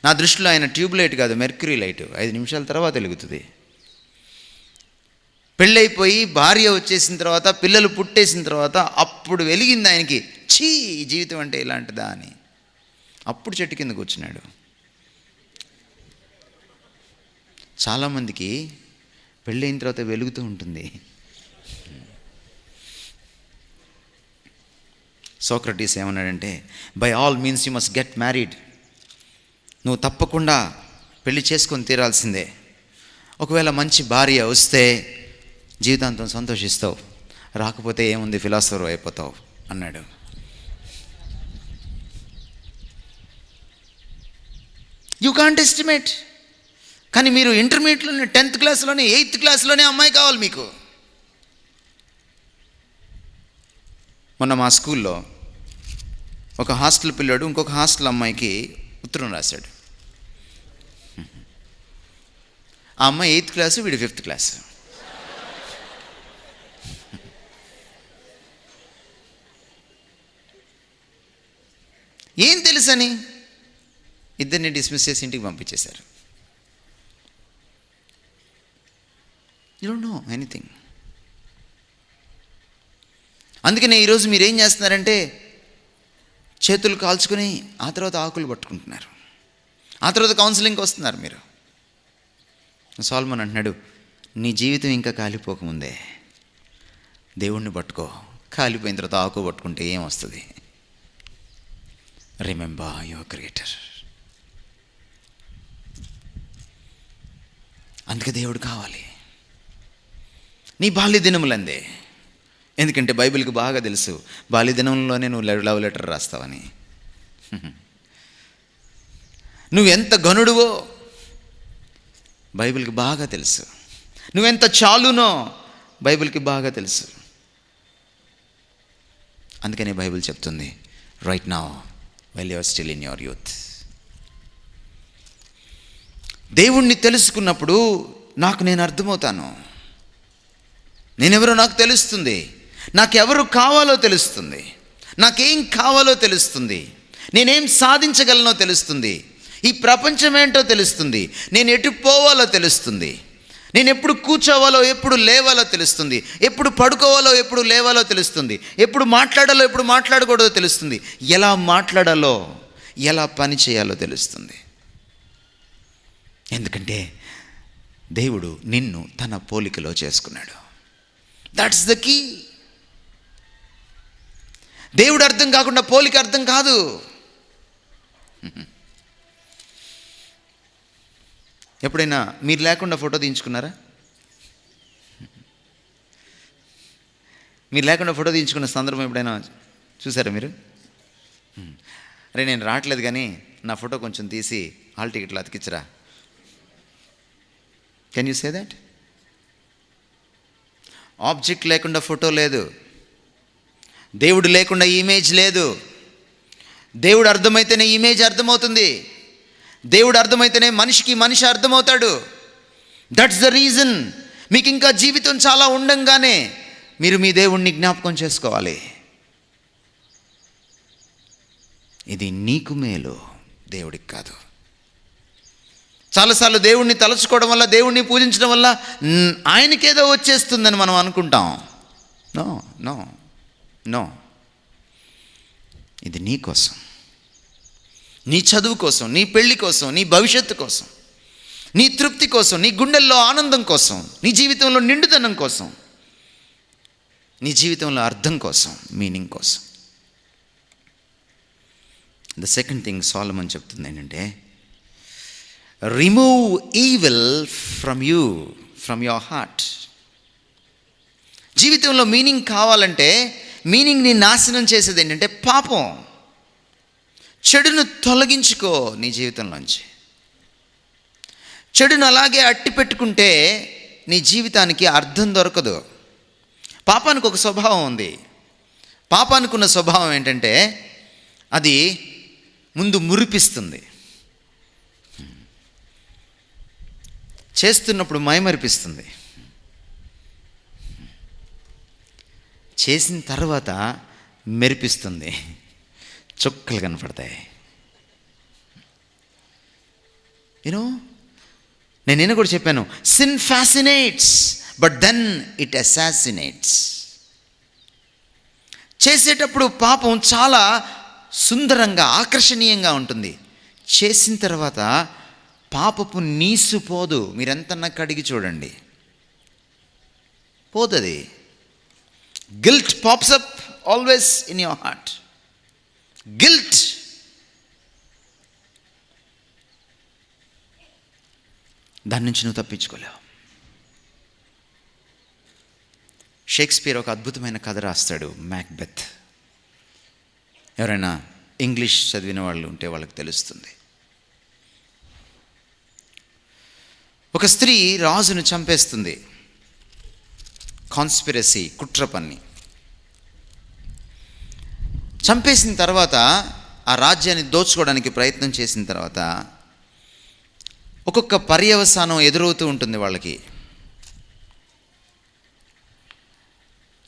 నా దృష్టిలో ఆయన ట్యూబ్ లైట్ కాదు, మెర్క్యూరీ లైట్. 5 నిమిషాల తర్వాత వెలుగుతుంది. పెళ్ళైపోయి భార్య వచ్చేసిన తర్వాత, పిల్లలు పుట్టేసిన తర్వాత అప్పుడు వెలిగింది ఆయనకి. ఛీ, ఈ జీవితం అంటే ఇలాంటిదా అని. అప్పుడు చెట్టు కింద కూర్చున్నాడు. చాలామందికి పెళ్ళైన తర్వాత వెలుగుతూ ఉంటుంది. సోక్రటీస్ ఏమన్నాడంటే, by all means you must get married. నువ్వు తప్పకుండా పెళ్లి చేసుకొని తీరాల్సిందే. ఒకవేళ మంచి భార్య వస్తే జీవితాంతం సంతోషిస్తావు, రాకపోతే ఏముంది, ఫిలాసఫర్ అయిపోతావు అన్నాడు. You can't estimate. కానీ మీరు ఇంటర్మీడియట్లోనే, 10th క్లాస్లోనే, 8th క్లాస్లోనే అమ్మాయి కావాలి మీకు. మొన్న మా స్కూల్లో ఒక హాస్టల్ పిల్లాడు ఇంకొక హాస్టల్ అమ్మాయికి ఉత్తరం రాశాడు. ఆ అమ్మాయి 8th క్లాసు, వీడు 5th క్లాసు. ఏం తెలుసని ఇద్దరిని డిస్మిస్ చేసి ఇంటికి పంపించేశారు. You don't know anything. అందుకనే ఈరోజు మీరు ఏం చేస్తున్నారంటే, చేతులు కాల్చుకొని ఆ తర్వాత ఆకులు పట్టుకుంటున్నారు, ఆ తర్వాత కౌన్సిలింగ్కి వస్తున్నారు మీరు. సాల్మన్ అంటున్నాడు, నీ జీవితం ఇంకా కాలిపోకముందే దేవుణ్ణి పట్టుకో. కాలిపోయిన తర్వాత ఆకు పట్టుకుంటే ఏం వస్తుంది? Remember your creator. అందుకే దేవుడు కావాలి నీ బాల్య దినములందే. ఎందుకంటే బైబిల్కి బాగా తెలుసు, బాల్య దినంలోనే నువ్వు లవ్ లెటర్ రాస్తావని. నువ్వెంత గనుడువో బైబిల్కి బాగా తెలుసు. నువ్వెంత చాలునో బైబిల్కి బాగా తెలుసు. అందుకనే బైబిల్ చెప్తుంది, right now while you are still in your youth. దేవుణ్ణి తెలుసుకున్నప్పుడు నాకు నేను అర్థమవుతాను. నేనెవరో నాకు తెలుస్తుంది, నాకెవరు కావాలో తెలుస్తుంది, నాకేం కావాలో తెలుస్తుంది, నేనేం సాధించగలనో తెలుస్తుంది, ఈ ప్రపంచం ఏంటో తెలుస్తుంది, నేను ఎటు పోవాలో తెలుస్తుంది, నేను ఎప్పుడు కూర్చోవాలో ఎప్పుడు లేవాలో తెలుస్తుంది, ఎప్పుడు పడుకోవాలో ఎప్పుడు లేవాలో తెలుస్తుంది, ఎప్పుడు మాట్లాడాలో ఎప్పుడు మాట్లాడకూడదో తెలుస్తుంది, ఎలా మాట్లాడాలో ఎలా పని చేయాలో తెలుస్తుంది. ఎందుకంటే దేవుడు నిన్ను తన పోలికలో చేసుకున్నాడు. That's the key. దేవుడు అర్థం కాకుండా పోలిక అర్థం కాదు. ఎప్పుడైనా మీరు లేకుండా ఫోటో తీయించుకున్నారా? మీరు లేకుండా ఫోటో తీయించుకున్న సందర్భం ఎప్పుడైనా చూసారా మీరు? అరే నేను రావట్లేదు కానీ నా ఫోటో కొంచెం తీసి హాల్ టికెట్లో అతికించరా. Can you say that? Object లేకుండా ఫోటో లేదు, దేవుడు లేకుండా ఇమేజ్ లేదు. దేవుడు అర్థమైతేనే ఇమేజ్ అర్థమవుతుంది, దేవుడు అర్థమైతేనే మనిషికి మనిషి అర్థమవుతాడు. That's the reason. మీకు ఇంకా జీవితం చాలా ఉండంగానే మీరు మీ దేవుణ్ణి జ్ఞాపకం చేసుకోవాలి. ఇది నీకు మేలు, దేవుడికి కాదు. చాలాసార్లు దేవుణ్ణి తలుచుకోవడం వల్ల, దేవుణ్ణి పూజించడం వల్ల ఆయనకేదో వచ్చేస్తుందని మనం అనుకుంటాం. No no no. ఇది నీ కోసం, నీ చదువు కోసం, నీ పెళ్లి కోసం, నీ భవిష్యత్తు కోసం, నీ తృప్తి కోసం, నీ గుండెల్లో ఆనందం కోసం, నీ జీవితంలో నిండుదనం కోసం, నీ జీవితంలో అర్థం కోసం, మీనింగ్ కోసం. ద సెకండ్ థింగ్ సోలమన్ చెప్తుంది ఏంటంటే, remove evil from you, from your heart. జీవితంలో మీనింగ్ కావాలంటే, మీనింగ్ని నాశనం చేసేది ఏంటంటే పాపం. చెడును తొలగించుకో నీ జీవితంలోంచి. చెడును అలాగే అట్టి పెట్టుకుంటే నీ జీవితానికి అర్థం దొరకదు. పాపానికి ఒక స్వభావం ఉంది. పాపానికి ఉన్న స్వభావం ఏంటంటే అది ముందు మురిపిస్తుంది, చేస్తున్నప్పుడు మైమరిపిస్తుంది, చేసిన తర్వాత మెరిపిస్తుంది, చుక్కలు కనపడతాయి. యూనో, నేను నిన్న కూడా చెప్పాను, sin fascinates but then it assassinates. చేసేటప్పుడు పాపం చాలా సుందరంగా ఆకర్షణీయంగా ఉంటుంది. చేసిన తర్వాత పాపపు నీసు పోదు. మీరెంతన్నా కడిగి చూడండి, పోతుంది. Guilt pops up always in your heart. Guilt. దాని నుంచి నువ్వు తప్పించుకోలేవు. షేక్స్పియర్ ఒక అద్భుతమైన కథ రాస్తాడు, మ్యాక్బెత్. ఎవరైనా ఇంగ్లీష్ చదివిన వాళ్ళు ఉంటే వాళ్ళకి తెలుస్తుంది. ఒక స్త్రీ రాజును చంపేస్తుంది, కాన్స్పిరసీ, కుట్ర పన్ని. చంపేసిన తర్వాత ఆ రాజ్యాన్ని దోచుకోవడానికి ప్రయత్నం చేసిన తర్వాత ఒక్కొక్క పర్యవసానం ఎదురవుతూ ఉంటుంది వాళ్ళకి.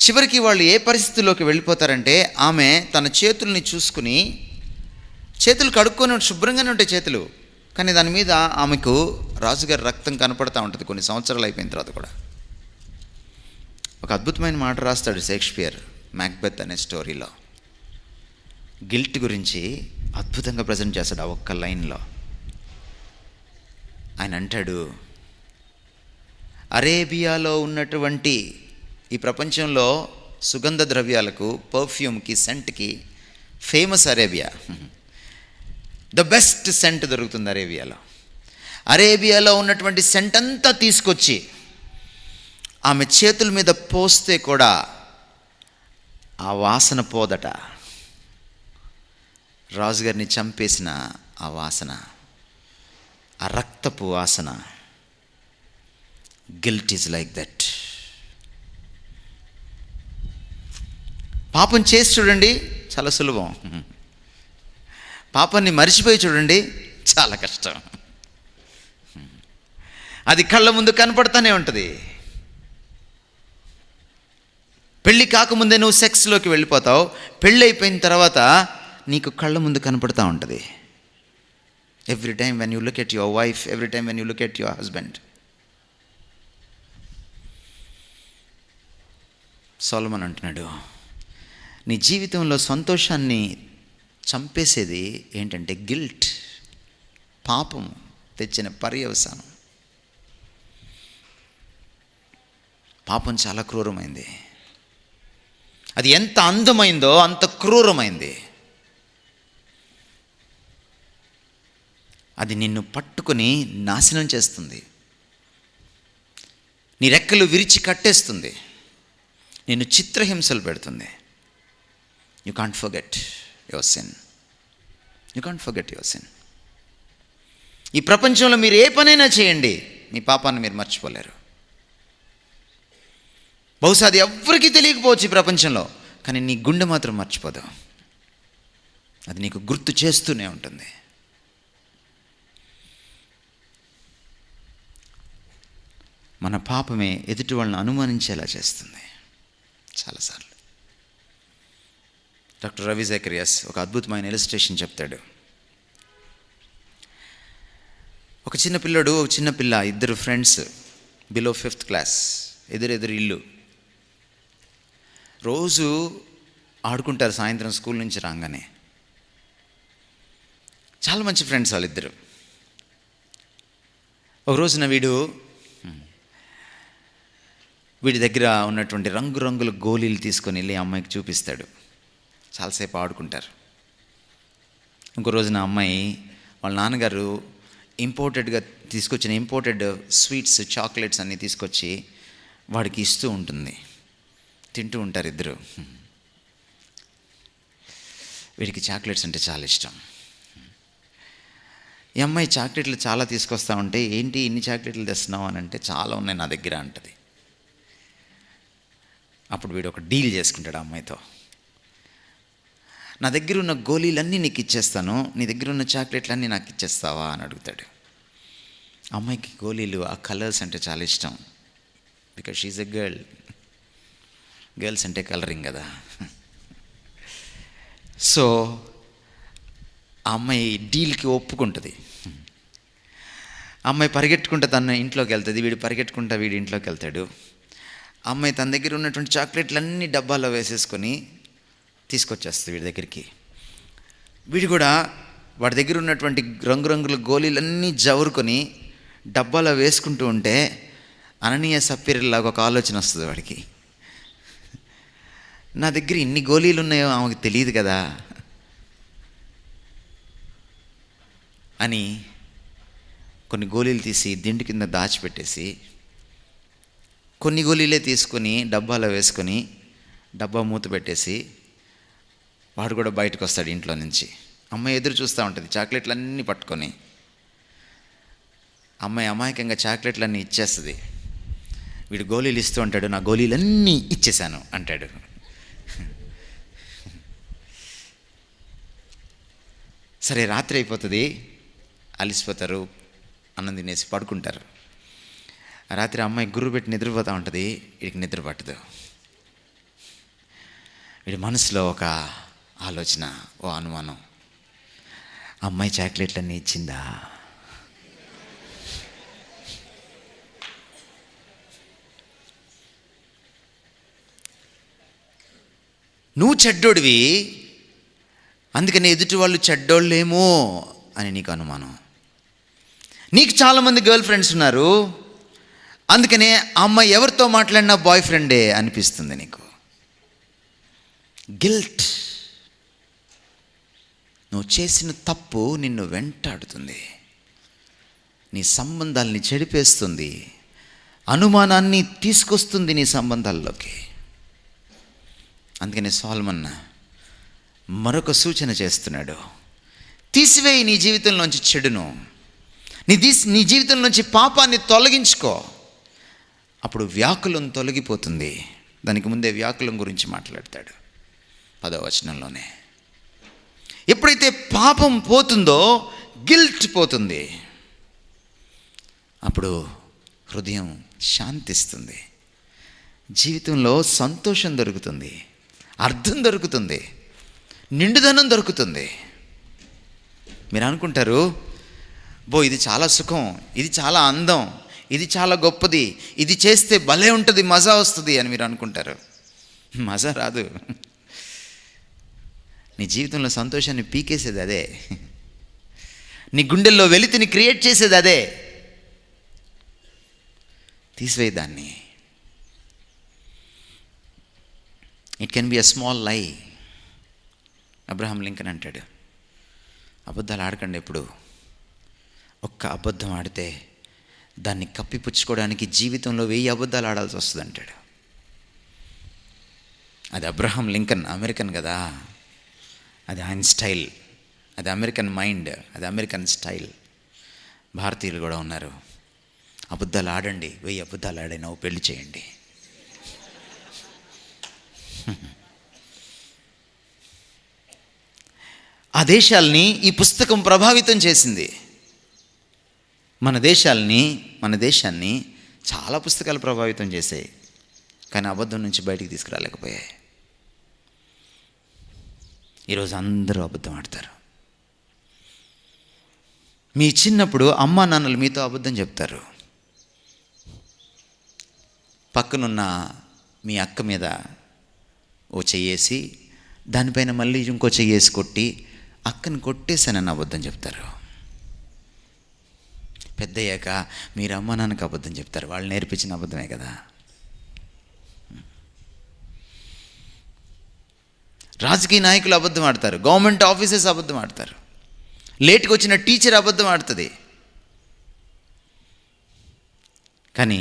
చివరికి వాళ్ళు ఏ పరిస్థితుల్లోకి వెళ్ళిపోతారంటే, ఆమె తన చేతుల్ని చూసుకుని, చేతులు కడుక్కొని శుభ్రంగానే ఉంటాయి చేతులు, కానీ దాని మీద ఆమెకు రాజుగారి రక్తం కనపడతా ఉంటుంది కొన్ని సంవత్సరాలు అయిపోయిన తర్వాత కూడా. ఒక అద్భుతమైన మాట రాస్తాడు షేక్స్పియర్ మ్యాక్బెత్ అనే స్టోరీలో. గిల్ట్ గురించి అద్భుతంగా ప్రజెంట్ చేస్తాడు ఆ ఒక్క లైన్లో. ఆయన అంటాడు, అరేబియాలో ఉన్నటువంటి ఈ ప్రపంచంలో సుగంధ ద్రవ్యాలకు, పర్ఫ్యూమ్కి, సెంట్కి famous Arabia. The best scent దొరుకుతుంది అరేబియాలో. అరేబియాలో ఉన్నటువంటి సెంట్ అంతా తీసుకొచ్చి ఆమె చేతుల మీద పోస్తే కూడా ఆ వాసన పోదట. రాజుగారిని చంపేసిన ఆ వాసన, ఆ రక్తపు వాసన. Guilt is like that. పాపం చేసి చూడండి, చాలా సులభం. పాపాన్ని మర్చిపోయి చూడండి, చాలా కష్టం. అది కళ్ళ ముందు కనపడతానే ఉంటుంది. పెళ్ళి కాకముందే నువ్వు సెక్స్లోకి వెళ్ళిపోతావు, పెళ్ళి అయిపోయిన తర్వాత నీకు కళ్ళ ముందు కనపడతా ఉంటుంది. Every time when you look at your wife, every time when you look at your husband. Solomon అంటున్నాడు, నీ జీవితంలో సంతోషాన్ని చంపేసేది ఏంటంటే గిల్ట్, పాపం తెచ్చిన పర్యవసానం. పాపం చాలా క్రూరమైంది. అది ఎంత అందమైందో అంత క్రూరమైంది. అది నిన్ను పట్టుకొని నాశనం చేస్తుంది. నీ రెక్కలు విరిచి కట్టేస్తుంది. నిన్ను చిత్రహింసలు పెడుతుంది. You can't forget your sin. You can't forget your sin. ఈ ప్రపంచంలో మీరు ఏ పనైనా చేయండి, మీ పాపాన్ని మీరు మర్చిపోలేరు. బహుశా అది ఎవ్వరికీ తెలియకపోవచ్చు ఈ ప్రపంచంలో, కానీ నీ గుండె మాత్రం మర్చిపోదు. అది నీకు గుర్తు చేస్తూనే ఉంటుంది. మన పాపమే ఎదుటి వాళ్ళని అనుమానించేలా చేస్తుంది చాలాసార్లు. డాక్టర్ రవి జకరియాస్ ఒక అద్భుతమైన ఇలస్ట్రేషన్ చెప్తాడు. ఒక చిన్న పిల్లడు, ఒక చిన్న పిల్ల, ఇద్దరు ఫ్రెండ్స్, బిలో 5th క్లాస్, ఎదురెదురు ఇల్లు. రోజు ఆడుకుంటారు సాయంత్రం స్కూల్ నుంచి రాగానే. చాలా మంచి ఫ్రెండ్స్ వాళ్ళిద్దరు. ఒక రోజున వీడి దగ్గర ఉన్నటువంటి రంగురంగుల గోళీలు తీసుకొని వెళ్ళి అమ్మాయికి చూపిస్తాడు. చాలాసేపు ఆడుకుంటారు. ఇంకో రోజున అమ్మాయి వాళ్ళ నాన్నగారు ఇంపోర్టెడ్గా తీసుకొచ్చిన ఇంపోర్టెడ్ స్వీట్స్, చాక్లెట్స్ అన్నీ తీసుకొచ్చి వాడికి ఇస్తూ ఉంటుంది. తింటూ ఉంటారు ఇద్దరు. వీడికి చాక్లెట్స్ అంటే చాలా ఇష్టం. ఈ అమ్మాయి చాక్లెట్లు చాలా తీసుకొస్తా ఉంటే, ఏంటి ఇన్ని చాక్లెట్లు తెస్తున్నావు అని అంటే, చాలా ఉన్నాయి నా దగ్గర అంటది. అప్పుడు వీడు ఒక డీల్ చేసుకుంటాడు ఆ అమ్మాయితో. నా దగ్గర ఉన్న గోళీలన్నీ నీకు ఇచ్చేస్తాను, నీ దగ్గర ఉన్న చాక్లెట్లన్నీ నాకు ఇచ్చేస్తావా అని అడుగుతాడు. అమ్మాయికి గోళీలు, ఆ కలర్స్ అంటే చాలా ఇష్టం. Because she's a girl. Girls అంటే కలరింగ్ కదా. సో ఆ అమ్మాయి డీల్కి ఒప్పుకుంటుంది. అమ్మాయి పరిగెట్టుకుంటే తన ఇంట్లోకి వెళ్తుంది, వీడు పరిగెట్టుకుంటా వీడి ఇంట్లోకి వెళ్తాడు. అమ్మాయి తన దగ్గర ఉన్నటువంటి చాక్లెట్లన్నీ డబ్బాలో వేసేసుకొని తీసుకొచ్చేస్తుంది వీడి దగ్గరికి. వీడు కూడా వాడి దగ్గర ఉన్నటువంటి రంగురంగుల గోళీలన్నీ జవురుకొని డబ్బాలో వేసుకుంటూ ఉంటే అననీయ సప్పీరులాగా ఒక ఆలోచన వస్తుంది వాడికి. నా దగ్గర ఇన్ని గోళీలు ఉన్నాయో ఆమెకు తెలియదు కదా అని కొన్ని గోళీలు తీసి దిండు కింద దాచిపెట్టేసి, కొన్ని గోళీలే తీసుకొని డబ్బాలో వేసుకొని డబ్బా మూత పెట్టేసి వాడు కూడా బయటకు వస్తాడు ఇంట్లో నుంచి. అమ్మాయి ఎదురు చూస్తూ ఉంటుంది చాక్లెట్లన్నీ పట్టుకొని. అమ్మాయి అమాయకంగా చాక్లెట్లన్నీ ఇచ్చేస్తుంది. వీడు గోళీలు ఇస్తూ ఉంటాడు, నా గోళీలన్నీ ఇచ్చేశాను అంటాడు. సరే, రాత్రి అయిపోతుంది, అలిసిపోతారు, అన్నం తినేసి పడుకుంటారు. రాత్రి అమ్మాయి గుర్రు పెట్టి నిద్రపోతూ ఉంటుంది, వీడికి నిద్ర పట్టదు. వీడి మనసులో ఒక ఆలోచన, ఓ అనుమానం, అమ్మాయి చాక్లెట్లన్నీ ఇచ్చిందా? నువ్వు చెడ్డోడివి, అందుకని ఎదుటి వాళ్ళు చెడ్డోళ్ళేమో అని నీకు అనుమానం. నీకు చాలామంది గర్ల్ ఫ్రెండ్స్ ఉన్నారు, అందుకనే ఆ అమ్మాయి ఎవరితో మాట్లాడినా బాయ్ ఫ్రెండే అనిపిస్తుంది నీకు. గిల్ట్. నువ్వు చేసిన తప్పు నిన్ను వెంటాడుతుంది, నీ సంబంధాలని చెడిపేస్తుంది, అనుమానాన్ని తీసుకొస్తుంది నీ సంబంధాల్లోకి. అందుకని సొలొమన్ మరొక సూచన చేస్తున్నాడు, తీసివేయి నీ జీవితంలోంచి చెడును, నీ జీవితంలోంచి పాపాన్ని తొలగించుకో, అప్పుడు వ్యాకులం తొలగిపోతుంది. దానికి ముందే వ్యాకులం గురించి మాట్లాడతాడు 10వ వచనంలోనే. ఎప్పుడైతే పాపం పోతుందో గిల్ట్ పోతుంది, అప్పుడు హృదయం శాంతిస్తుంది, జీవితంలో సంతోషం దొరుకుతుంది, అర్థం దొరుకుతుంది, నిండుదనం దొరుకుతుంది. మీరు అనుకుంటారు, ఇది చాలా సుఖం, ఇది చాలా అందం, ఇది చాలా గొప్పది, ఇది చేస్తే భలే ఉంటుంది, మజా వస్తుంది అని మీరు అనుకుంటారు. మజా రాదు. నీ జీవితంలో సంతోషాన్ని పీకేసేది అదే, నీ గుండెల్లో వెలితిని క్రియేట్ చేసేది అదే. తీసివేయి దాన్ని. It can be a small లై. అబ్రహాం లింకన్ అంటాడు, అబద్ధాలు ఆడకండి ఎప్పుడు. ఒక్క అబద్ధం ఆడితే దాన్ని కప్పిపుచ్చుకోవడానికి జీవితంలో 1000 అబద్ధాలు ఆడాల్సి వస్తుంది అంటాడు. అది అబ్రహాం లింకన్, అమెరికన్ కదా, అది ఆయన స్టైల్, అది అమెరికన్ మైండ్, అది అమెరికన్ స్టైల్. భారతీయులు కూడా ఉన్నారు, అబద్ధాలు ఆడండి, 1000 అబద్ధాలు ఆడి నవ్వు పెళ్లి చేయండి. ఆ దేశాల్ని ఈ పుస్తకం ప్రభావితం చేసింది. మన దేశాన్ని చాలా పుస్తకాలు ప్రభావితం చేశాయి, కానీ అబద్ధం నుంచి బయటికి తీసుకురాలేకపోయాయి. ఈరోజు అందరూ అబద్ధం ఆడతారు. మీ చిన్నప్పుడు అమ్మా నాన్నలు మీతో అబద్ధం చెప్తారు. పక్కనున్న మీ అక్క మీద ఓ చెయ్యేసి దానిపైన మళ్ళీ ఇంకో చెయ్యేసి కొట్టి అక్కని కొట్టేశానని అబద్ధం చెప్తారు. పెద్దయ్యాక మీరు అమ్మ నాన్నకి అబద్ధం చెప్తారు, వాళ్ళు నేర్పించిన అబద్ధమే కదా. రాజకీయ నాయకులు అబద్ధం ఆడతారు, గవర్నమెంట్ ఆఫీసర్స్ అబద్ధం ఆడతారు, లేట్కి వచ్చిన టీచర్ అబద్ధం ఆడుతుంది. కానీ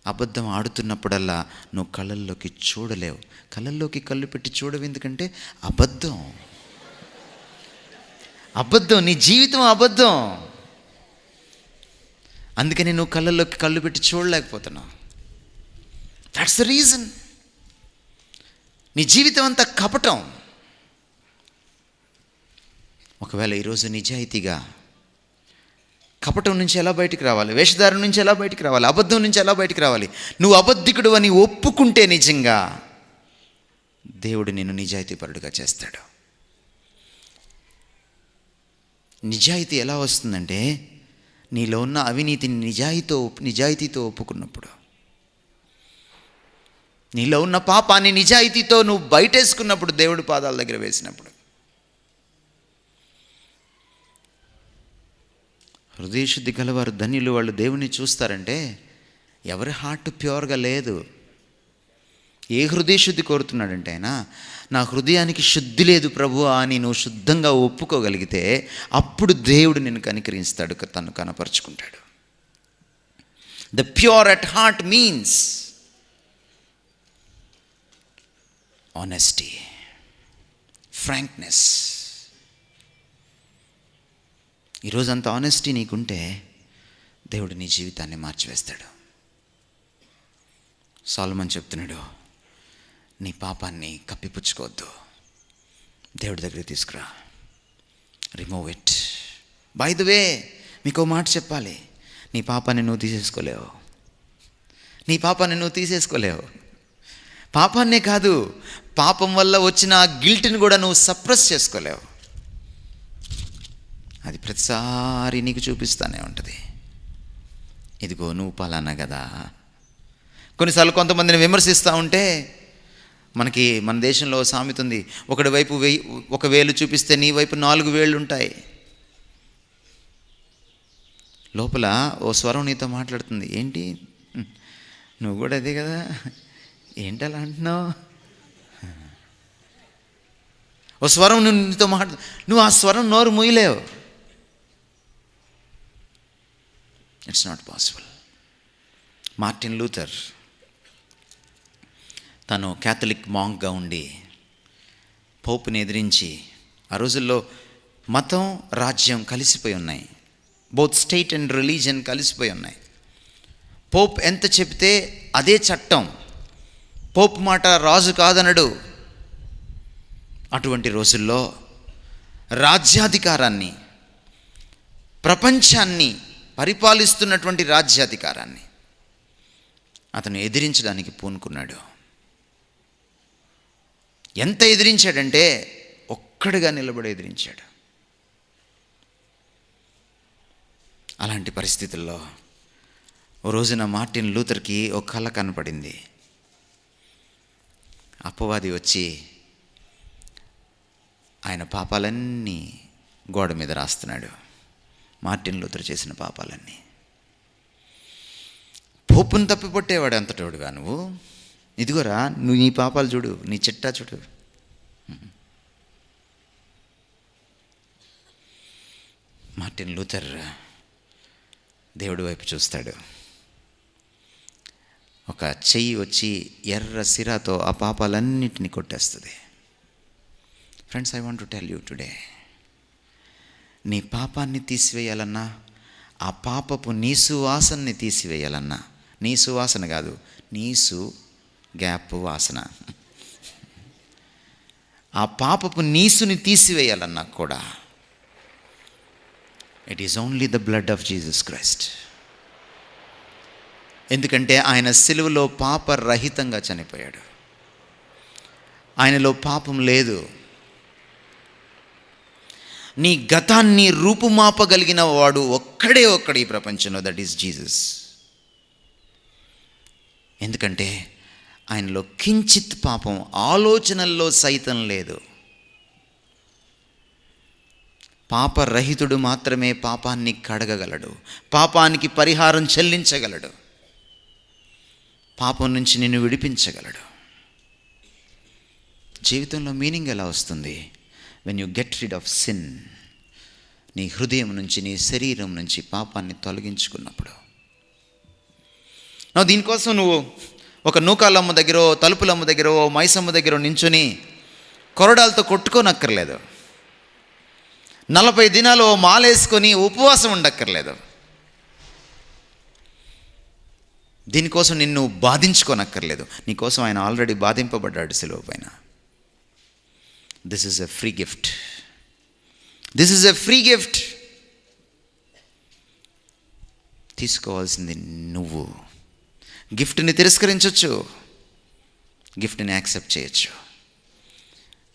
అబద్ధం ఆడుతున్నప్పుడల్లా నువ్వు కళ్ళల్లోకి చూడలేవు. కళ్ళల్లోకి కళ్ళు పెట్టి చూడవు, ఎందుకంటే అబద్ధం. అబద్ధం, నీ జీవితం అబద్ధం. అందుకని నువ్వు కళ్ళల్లోకి కళ్ళు పెట్టి చూడలేకపోతున్నావు. That's the reason. నీ జీవితం అంతా కపటం. ఒకవేళ ఈరోజు నిజాయితీగా కపటం నుంచి ఎలా బయటికి రావాలి, వేషధారం నుంచి ఎలా బయటికి రావాలి, అబద్ధం నుంచి ఎలా బయటికి రావాలి, నువ్వు అబద్ధికుడు అని ఒప్పుకుంటే నిజంగా దేవుడు నిన్ను నిజాయితీపరుడుగా చేస్తాడు. నిజాయితీ ఎలా వస్తుందంటే నీలో ఉన్న అవినీతిని నిజాయితీతో ఒప్పుకున్నప్పుడు, నీలో ఉన్న పాపాన్ని నిజాయితీతో నువ్వు బయటేసుకున్నప్పుడు, దేవుడి పాదాల దగ్గర వేసినప్పుడు. హృదయశుద్ధి గలవారు ధన్యులు, వాళ్ళు దేవుని చూస్తారంటే ఎవరి హార్ట్ ప్యూర్గా లేదు. ఏ హృదయశుద్ధి కోరుతున్నాడంటే ఆయన, నా హృదయానికి శుద్ధి లేదు ప్రభువా అని నువ్వు శుద్ధంగా ఒప్పుకోగలిగితే అప్పుడు దేవుడు నిన్ను కనికరిస్తాడు, తను కనపరుచుకుంటాడు. The pure at heart means honesty, frankness. ఈరోజు అంత ఆనెస్టీ నీకుంటే దేవుడు నీ జీవితాన్ని మార్చివేస్తాడు. సొలొమోను చెప్తున్నాడు, నీ పాపాన్ని కప్పిపుచ్చుకోవద్దు, దేవుడి దగ్గరికి తీసుకురా, remove it. By the way, మీకు మాట చెప్పాలి, నీ పాపాన్ని నువ్వు తీసేసుకోలేవు. నీ పాపాన్ని నువ్వు తీసేసుకోలేవు. పాపాన్నే కాదు, పాపం వల్ల వచ్చిన ఆ గిల్ట్ని కూడా నువ్వు సప్రెస్ చేసుకోలేవు. అది ప్రతిసారి నీకు చూపిస్తూనే ఉంటుంది, ఇదిగో నువ్వు పలానా కదా. కొన్నిసార్లు కొంతమందిని విమర్శిస్తూ ఉంటే, మన దేశంలో సామెత ఉంది, ఒకడి వైపు 1,000 చూపిస్తే నీ వైపు 4 వేళ్ళు ఉంటాయి. లోపల ఓ స్వరం నీతో మాట్లాడుతుంది, ఏంటి నువ్వు కూడా అదే కదా, ఏంటి అలా అంటున్నావు. ఓ స్వరం నీతో నువ్వు ఆ స్వరం నోరు మూయలేవు. It's not possible. Martin Luther తను క్యాథలిక్ మాంక్గా ఉండి పోపుని ఎదిరించి, ఆ రోజుల్లో మతం రాజ్యం కలిసిపోయి ఉన్నాయి, బోత్ స్టేట్ అండ్ రిలీజన్ కలిసిపోయి ఉన్నాయి. పోప్ ఎంత చెప్తే అదే చట్టం, పోప్ మాట రాజు కాదనడు. అటువంటి రోజుల్లో రాజ్యాధికారాన్ని, ప్రపంచాన్ని పరిపాలిస్తున్నటువంటి రాజ్యాధికారాన్ని అతను ఎదిరించడానికి పూనుకున్నాడు. ఎంత ఎదిరించాడంటే ఒక్కడిగా నిలబడి ఎదిరించాడు. అలాంటి పరిస్థితుల్లో ఓ రోజున మార్టిన్ లూథర్కి ఒక కల కనపడింది. అపవాది వచ్చి ఆయన పాపాలన్నీ గోడ మీద రాస్తున్నాడు, మార్టిన్ లూథర్ చేసిన పాపాలన్నీ. పోపును తప్పిపట్టేవాడు అంతటోడుగా నువ్వు, ఇదిగోరా నువ్వు నీ పాపాలు చూడు, నీ చిట్టా చూడు. మార్టిన్ లూథర్ దేవుడి వైపు చూస్తాడు. ఒక చెయ్యి వచ్చి ఎర్ర సిరాతో ఆ పాపాలన్నిటినీ కొట్టేస్తుంది. Friends, I want to tell you today, నీ పాపాన్ని తీసివేయాలన్నా, ఆ పాపపు నీసు వాసనని తీసివేయాలన్నా, నీసు వాసన కాదు, నీసు గ్యాప్ వాసన, ఆ పాపపు నీసుని తీసివేయాలన్నా కూడా it is only the blood of Jesus Christ. ఎందుకంటే ఆయన సిలువలో పాపరహితంగా చనిపోయాడు. ఆయనలో పాపం లేదు. నీ గతాన్ని రూపుమాపగలిగిన వాడు ఒక్కడే ఈ ప్రపంచంలో, దట్ ఈస్ జీసస్. ఎందుకంటే ఆయనలో కించిత్ పాపం ఆలోచనల్లో సైతం లేదు. పాపరహితుడు మాత్రమే పాపాన్ని కడగగలడు, పాపానికి పరిహారం చెల్లించగలడు, పాపం నుంచి నిన్ను విడిపించగలడు. జీవితంలో మీనింగ్ ఎలా వస్తుంది? When you get rid of sin. నీ హృదయం నుంచి, నీ శరీరం నుంచి పాపాన్ని తొలగించుకున్నప్పుడు. దీనికోసం నువ్వు ఒక నూకాలమ్మ దగ్గర, తలుపులమ్మ దగ్గర, మైసమ్మ దగ్గర నించుని కొరడాలతో కొట్టుకోనక్కర్లేదు. 40 దినాలు మాలేసుకొని ఉపవాసం ఉండక్కర్లేదు. దీనికోసం నిన్ను బాధించుకోనక్కర్లేదు. నీకోసం ఆయన ఆల్రెడీ బాధింపబడ్డాడు సిలువ పైన. This is a free gift. This is a free gift. తీసుకోవాల్సింది నువ్వు. గిఫ్ట్ని తిరస్కరించవచ్చు, గిఫ్ట్ని యాక్సెప్ట్ చేయొచ్చు.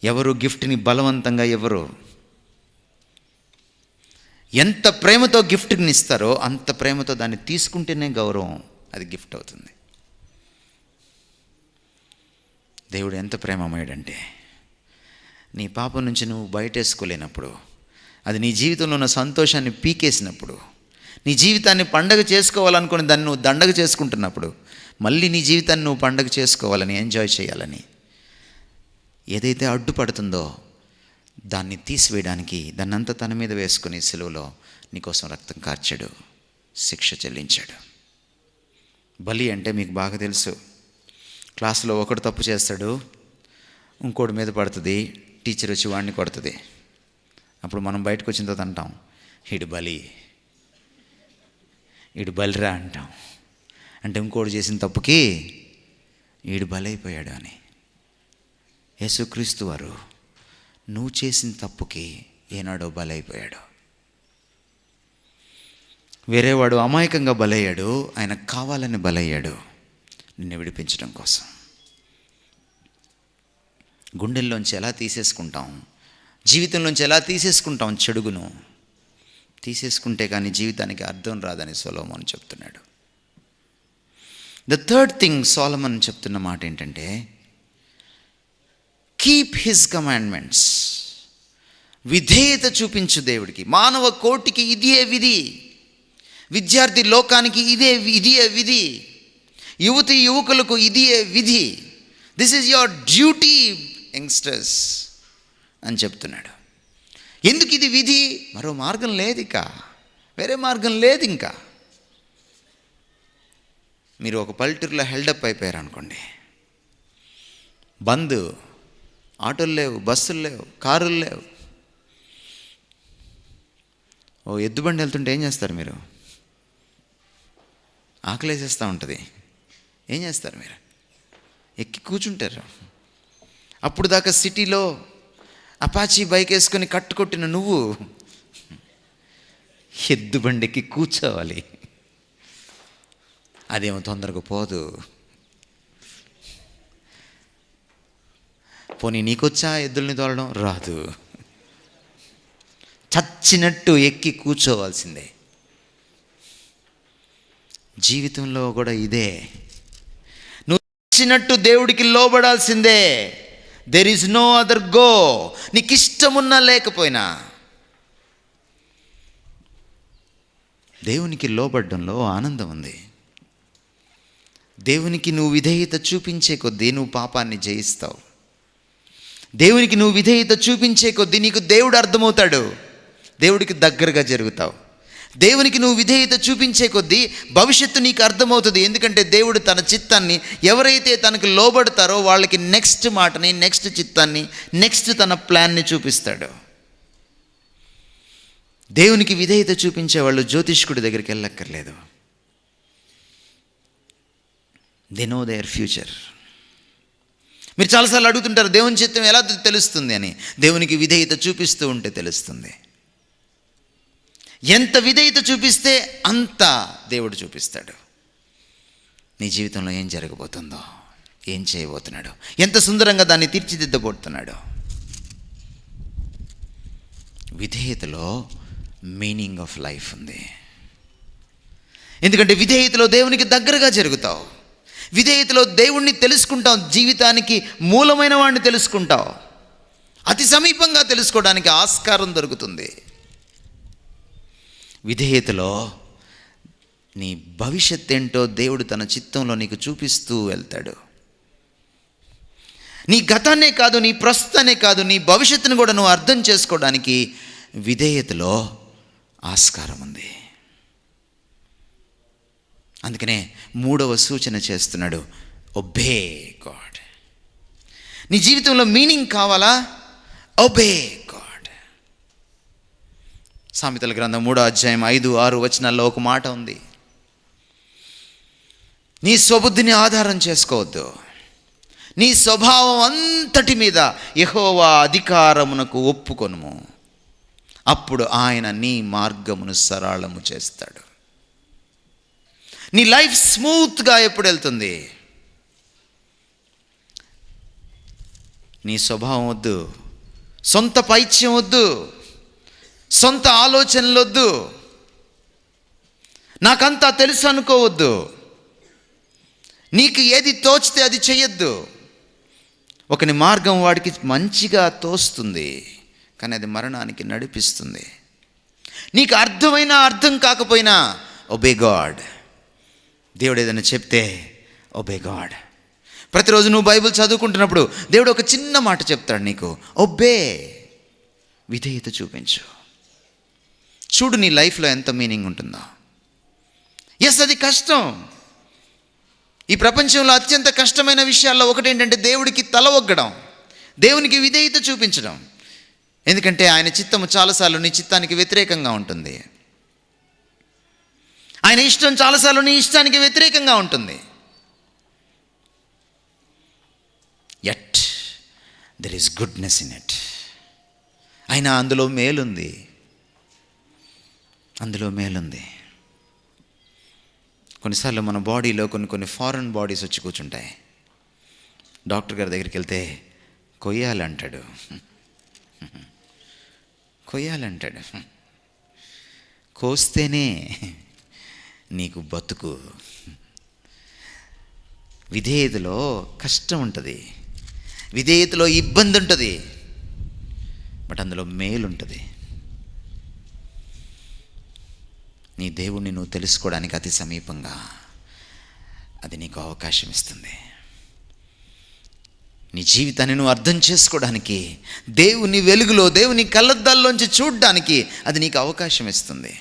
ఎవరు గిఫ్ట్ని బలవంతంగా ఎవరు ఎంత ప్రేమతో గిఫ్ట్ని ఇస్తారో అంత ప్రేమతో దాన్ని తీసుకుంటేనే గౌరవం, అది గిఫ్ట్ అవుతుంది. దేవుడు ఎంత ప్రేమమయుడంటే, నీ పాపం నుంచి నువ్వు బయటేసుకోలేనప్పుడు, అది నీ జీవితంలో ఉన్న సంతోషాన్ని పీకేసినప్పుడు, నీ జీవితాన్ని పండగ చేసుకోవాలనుకుని దాన్ని నువ్వు దండగ చేసుకుంటున్నప్పుడు, మళ్ళీ నీ జీవితాన్ని నువ్వు పండగ చేసుకోవాలని, ఎంజాయ్ చేయాలని ఏదైతే అడ్డుపడుతుందో దాన్ని తీసివేయడానికి దాన్నంతా తన మీద వేసుకుని సిలువలో నీకోసం రక్తం కార్చాడు, శిక్ష చెల్లించాడు. బలి అంటే మీకు బాగా తెలుసు. క్లాసులో ఒకడు తప్పు చేస్తాడు, ఇంకోటి మీద పడుతుంది, టీచర్ వచ్చి వాడిని కొడుతుంది. అప్పుడు మనం బయటకు వచ్చిన తర్వాత అంటాం, ఈడు బలిరా అంటాం. అంటే ఇంకోటి చేసిన తప్పుకి ఈడు బలైపోయాడు అని. యేసుక్రీస్తు వారు నువ్వు చేసిన తప్పుకి ఏనాడో బలైపోయాడు. వేరేవాడు అమాయకంగా బలయ్యాడు, ఆయన కావాలని బలయ్యాడు నిన్ను విడిపించడం కోసం. గుండెల్లోంచి ఎలా తీసేసుకుంటాం, జీవితంలోంచి ఎలా తీసేసుకుంటాం చెడుగును. తీసేసుకుంటే కానీ జీవితానికి అర్థం రాదని సొలొమోను చెప్తున్నాడు. ద థర్డ్ థింగ్ సొలొమోన్ చెప్తున్న మాట ఏంటంటే, కీప్ హిజ్ కమాండ్మెంట్స్. విధేయత చూపించు దేవుడికి. మానవ కోటికి ఇదే విధి, విద్యార్థి లోకానికి ఇదే విధి, యువతి యువకులకు ఇదే విధి. This is your duty youngsters అని చెప్తున్నాడు. ఎందుకు ఇది విధి? మరో మార్గం లేదు, ఇక వేరే మార్గం లేదు. ఇంకా మీరు ఒక పల్లెటూరులో హెల్డప్ అయిపోయారు అనుకోండి, బంద్, ఆటోలు లేవు, బస్సులు లేవు, కారులు లేవు. ఓ ఎద్దుబండి వెళ్తుంటే ఏం చేస్తారు మీరు? ఆకలేసేస్తూ ఉంటుంది. ఏం చేస్తారు మీరు? ఎక్కి కూర్చుంటారు. అప్పుడు దాకా సిటీలో అపాచీ బైక్ వేసుకొని కట్టుకొట్టిన నువ్వు ఎద్దుబండికి కూర్చోవాలి. అదేమో తొందరగా పోదు. పోనీ నీకొచ్చా ఎద్దుల్ని తోలడం? రాదు. చచ్చినట్టు ఎక్కి కూర్చోవాల్సిందే. జీవితంలో కూడా ఇదే. నువ్వు చచ్చినట్టు దేవుడికి లోబడాల్సిందే. There is no other go. నీకు ఇష్టమున్నా లేకపోయినా దేవునికి లోబడ్డంలో ఆనందం ఉంది. దేవునికి నువ్వు విధేయత చూపించే కొద్దీ నువ్వు పాపాన్ని జయిస్తావు. దేవునికి నువ్వు విధేయత చూపించే కొద్దీ నీకు దేవుడు అర్థమవుతాడు, దేవుడికి దగ్గరగా జరుగుతావు. దేవునికి నువ్వు విధేయత చూపించే కొద్దీ భవిష్యత్తు నీకు అర్థమవుతుంది. ఎందుకంటే దేవుడు తన చిత్తాన్ని ఎవరైతే తనకు లోబడతారో వాళ్ళకి నెక్స్ట్ మాటని, నెక్స్ట్ చిత్తాన్ని, నెక్స్ట్ తన ప్లాన్ని చూపిస్తాడు. దేవునికి విధేయత చూపించే వాళ్ళు జ్యోతిష్కుడి దగ్గరికి వెళ్ళక్కర్లేదు. They know their future. మీరు చాలాసార్లు అడుగుతుంటారు, దేవుని చిత్తం ఎలా తెలుస్తుంది అని. దేవునికి విధేయత చూపిస్తూ ఉంటే తెలుస్తుంది. ఎంత విధేయత చూపిస్తే అంత దేవుడు చూపిస్తాడు. నీ జీవితంలో ఏం జరగబోతుందో, ఏం చేయబోతున్నాడో, ఎంత సుందరంగా దాన్ని తీర్చిదిద్దబోతున్నాడో. విధేయతలో మీనింగ్ ఆఫ్ లైఫ్ ఉంది. ఎందుకంటే విధేయతలో దేవునికి దగ్గరగా జరుగుతావు. విధేయతలో దేవుణ్ణి తెలుసుకుంటావు. జీవితానికి మూలమైన వాడిని తెలుసుకుంటావు. అతి సమీపంగా తెలుసుకోవడానికి ఆస్కారం దొరుకుతుంది. విధేయతలో నీ భవిష్యత్ ఏంటో దేవుడు తన చిత్తంలో నీకు చూపిస్తూ వెళ్తాడు. నీ గతాన్నే కాదు, నీ ప్రస్తుతాన్నే కాదు, నీ భవిష్యత్తును కూడా నువ్వు అర్థం చేసుకోవడానికి విధేయతలో ఆస్కారం ఉంది. అందుకనే మూడవ సూచన చేస్తున్నాడు, ఒబే గాడ్. నీ జీవితంలో మీనింగ్ కావాలా? Obey God. సామెతల గ్రంథం 3వ అధ్యాయం 5-6 వచనాల్లో ఒక మాట ఉంది. నీ స్వబుద్ధిని ఆధారం చేసుకోవద్దు, నీ స్వభావం అంతటి మీద యెహోవా అధికారమునకు ఒప్పుకొనుము, అప్పుడు ఆయన నీ మార్గమును సరళము చేస్తాడు. నీ లైఫ్ స్మూత్గా ఎప్పుడు వెళ్తుంది? నీ స్వభావం వద్దు, సొంత పైత్యం వద్దు, సొంత ఆలోచనలు వద్దు, నాకంతా తెలుసు అనుకోవద్దు, నీకు ఏది తోచితే అది చెయ్యొద్దు. ఒకని మార్గం వాడికి మంచిగా తోస్తుంది, కానీ అది మరణానికి నడిపిస్తుంది. నీకు అర్థమైనా అర్థం కాకపోయినా ఒబే గాడ్. దేవుడు ఏదైనా చెప్తే ఒబే గాడ్. ప్రతిరోజు నువ్వు బైబిల్ చదువుకుంటున్నప్పుడు దేవుడు ఒక చిన్న మాట చెప్తాడు నీకు, ఒబే, విధేయత చూపించు. చూడు నీ లైఫ్లో ఎంత మీనింగ్ ఉంటుందో. ఎస్, అది కష్టం. ఈ ప్రపంచంలో అత్యంత కష్టమైన విషయాల్లో ఒకటి ఏంటంటే దేవుడికి తల ఒగ్గడం, దేవునికి విధేయత చూపించడం. ఎందుకంటే ఆయన చిత్తము చాలాసార్లు నీ చిత్తానికి వ్యతిరేకంగా ఉంటుంది, ఆయన ఇష్టం చాలాసార్లు నీ ఇష్టానికి వ్యతిరేకంగా ఉంటుంది. Yet there is goodness in it. అయినా అందులో మేలుంది, అందులో మేలుంది. కొన్నిసార్లు మన బాడీలో కొన్ని ఫారెన్ బాడీస్ వచ్చి కూర్చుంటాయి. డాక్టర్ గారి దగ్గరికి వెళ్తే కొయ్యాలంటాడు, కొయ్యాలంటాడు. కోస్తేనే నీకు బతుకు. విధేయతలో కష్టం ఉంటుంది, విధేయతలో ఇబ్బంది ఉంటుంది, బట్ అందులో మేలు ఉంటుంది. నీ దేవుణ్ణి నువ్వు తెలుసుకోవడానికి అతి సమీపంగా అది నీకు అవకాశం ఇస్తుంది. నీ జీవితాన్ని నువ్వు అర్థం చేసుకోవడానికి, దేవుని వెలుగులో, దేవుని కళ్ళద్దాల్లోంచి చూడడానికి అది నీకు అవకాశం ఇస్తుంది.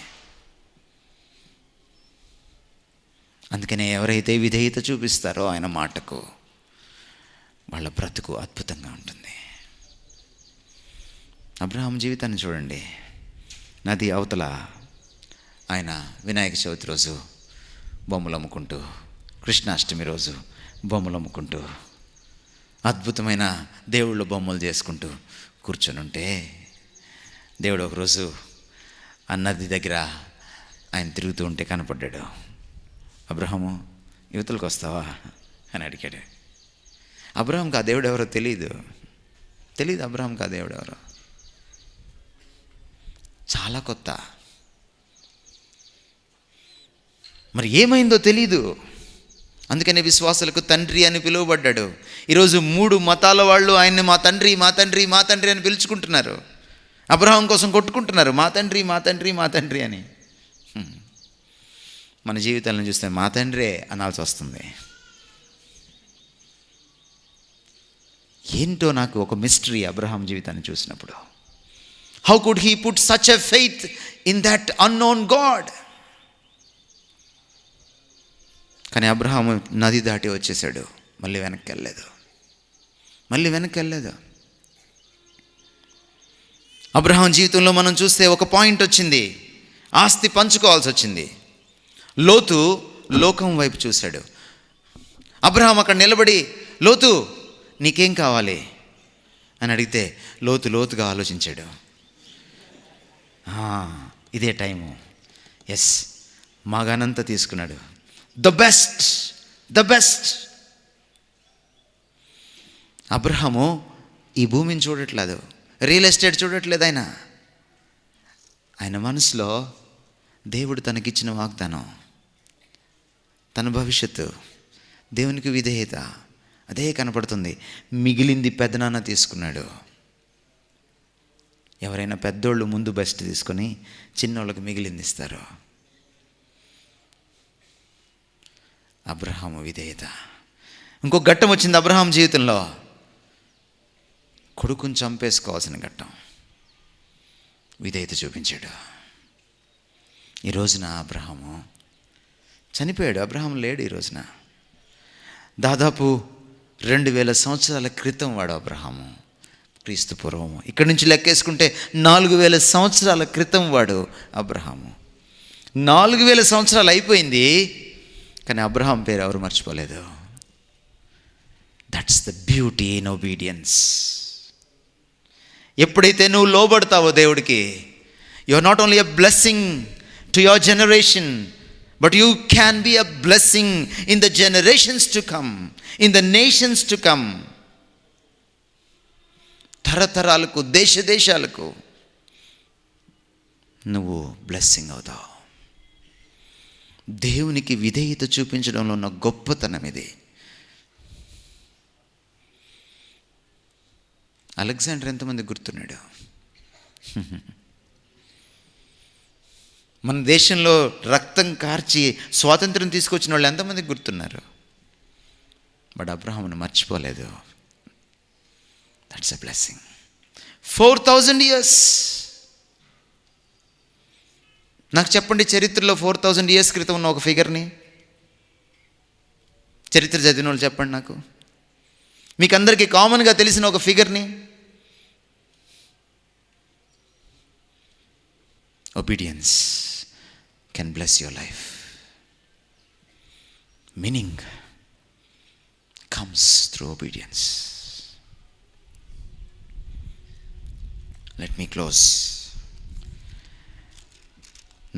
అందుకనే ఎవరైతే విధేయత చూపిస్తారో ఆయన మాటకు, వాళ్ళ బ్రతుకు అద్భుతంగా ఉంటుంది. అబ్రహాం జీవితాన్ని చూడండి. నది అవతల ఆయన వినాయక చవితి రోజు బొమ్మలు అమ్ముకుంటూ, కృష్ణాష్టమి రోజు బొమ్మలు అమ్ముకుంటూ, అద్భుతమైన దేవుళ్ళ బొమ్మలు చేసుకుంటూ కూర్చొని ఉంటే, దేవుడు ఒకరోజు ఆ నది దగ్గర ఆయన తిరుగుతూ ఉంటే కనపడ్డాడు. అబ్రహాము, యువతలకు వస్తావా అని అడిగాడు. అబ్రహాంకి ఆ దేవుడు ఎవరో తెలియదు. అబ్రహాంకి ఆ దేవుడు ఎవరో చాలా కొత్త. మరి ఏమైందో తెలీదు. అందుకనే విశ్వాసులకు తండ్రి అని పిలువబడ్డాడు. ఈరోజు 3 మతాల వాళ్ళు ఆయన్ని మా తండ్రి, మా తండ్రి, మా తండ్రి అని పిలుచుకుంటున్నారు. అబ్రహాం కోసం కొట్టుకుంటున్నారు, మా తండ్రి, మా తండ్రి, మా తండ్రి అని. మన జీవితాలను చూస్తే మా తండ్రే అనాల్సి వస్తుంది. ఏంటో నాకు ఒక మిస్టరీ అబ్రహాం జీవితాన్ని చూసినప్పుడు. How could he put such a faith in that unknown God? కానీ అబ్రహాము నది దాటి వచ్చేసాడు, మళ్ళీ వెనక్కి వెళ్ళలేదు. అబ్రహాం జీవితంలో మనం చూస్తే ఒక పాయింట్ వచ్చింది, ఆస్తి పంచుకోవాల్సి వచ్చింది. లోతు లోకం వైపు చూశాడు. అబ్రహాం అక్కడ నిలబడి, లోతు నీకేం కావాలి అని అడిగితే లోతుగా ఆలోచించాడు. ఇదే టైము. ఎస్, మగానంతా తీసుకున్నాడు. The best. అబ్రహాము ఈ భూమిని చూడట్లేదు, రియల్ ఎస్టేట్ చూడట్లేదు. ఆయన మనసులో దేవుడు తనకిచ్చిన వాగ్దానం, తన భవిష్యత్తు, దేవునికి విధేయత అదే కనపడుతుంది. మిగిలింది పెద్దనాన్న తీసుకున్నాడు. ఎవరైనా పెద్దోళ్ళు ముందు బెస్ట్ తీసుకొని చిన్నోళ్ళకి మిగిలింది ఇస్తారు. అబ్రహాము విధేయత. ఇంకో ఘట్టం వచ్చింది అబ్రహాం జీవితంలో, కొడుకుని చంపేసుకోవాల్సిన ఘట్టం. విధేయత చూపించాడు. ఈ రోజున అబ్రహాము చనిపోయాడు. అబ్రహాం లేడు ఈ రోజున. దాదాపు 2000 సంవత్సరాల క్రితం వాడు అబ్రహాము. క్రీస్తు పూర్వము. ఇక్కడి నుంచి లెక్కేసుకుంటే 4000 సంవత్సరాల క్రితం వాడు అబ్రహాము. 4000 సంవత్సరాలు అయిపోయింది, కానీ అబ్రహాం పేరు ఎవరు మర్చిపోలేదు. That's the beauty in obedience. ఎప్పుడైతే నువ్వు లోబడతావో దేవుడికి, you are not only a blessing to your generation, but you can be a blessing in the generations to come, in the nations to come. తరతరాలకు, దేశాలకు నువ్వు బ్లెస్సింగ్ అవుతావు. దేవునికి విధేయత చూపించడంలో ఉన్న గొప్పతనం ఇది. అలెగ్జాండర్ ఎంతమంది గుర్తున్నాడు? మన దేశంలో రక్తం కార్చి స్వాతంత్రం తీసుకొచ్చిన వాళ్ళు ఎంతమంది గుర్తున్నారు? బట్ అబ్రహామును మర్చిపోలేదు. That's a blessing. 4000 years. నాకు చెప్పండి, చరిత్రలో 4000 years క్రితం ఉన్న ఒక ఫిగర్ని, చరిత్ర చదివిన వాళ్ళు చెప్పండి నాకు. మీకు అందరికీ కామన్గా తెలిసిన ఒక ఫిగర్ని. Obedience can bless your life. Meaning comes through obedience. Let me close.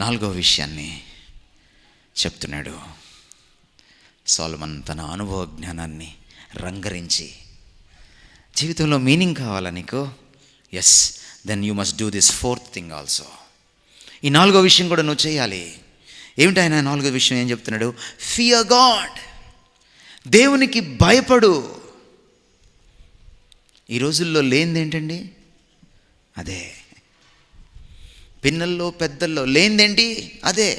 4వ విషయాన్ని చెప్తున్నాడు సొలొమన్. తన అనుభవ జ్ఞానాన్ని రంగరించి, జీవితంలో మీనింగ్ కావాలా నీకు? Yes, then you must do this 4th thing also. ఈ 4వ విషయం కూడా నువ్వు చేయాలి. ఏమిటి ఆయన 4వ విషయం ఏం చెప్తున్నాడు? Fear God. దేవునికి భయపడు. ఈ రోజుల్లో లేనిది ఏంటండి? అదే. పిన్నల్లో పెద్దల్లో లేనిదేంటి? అదే.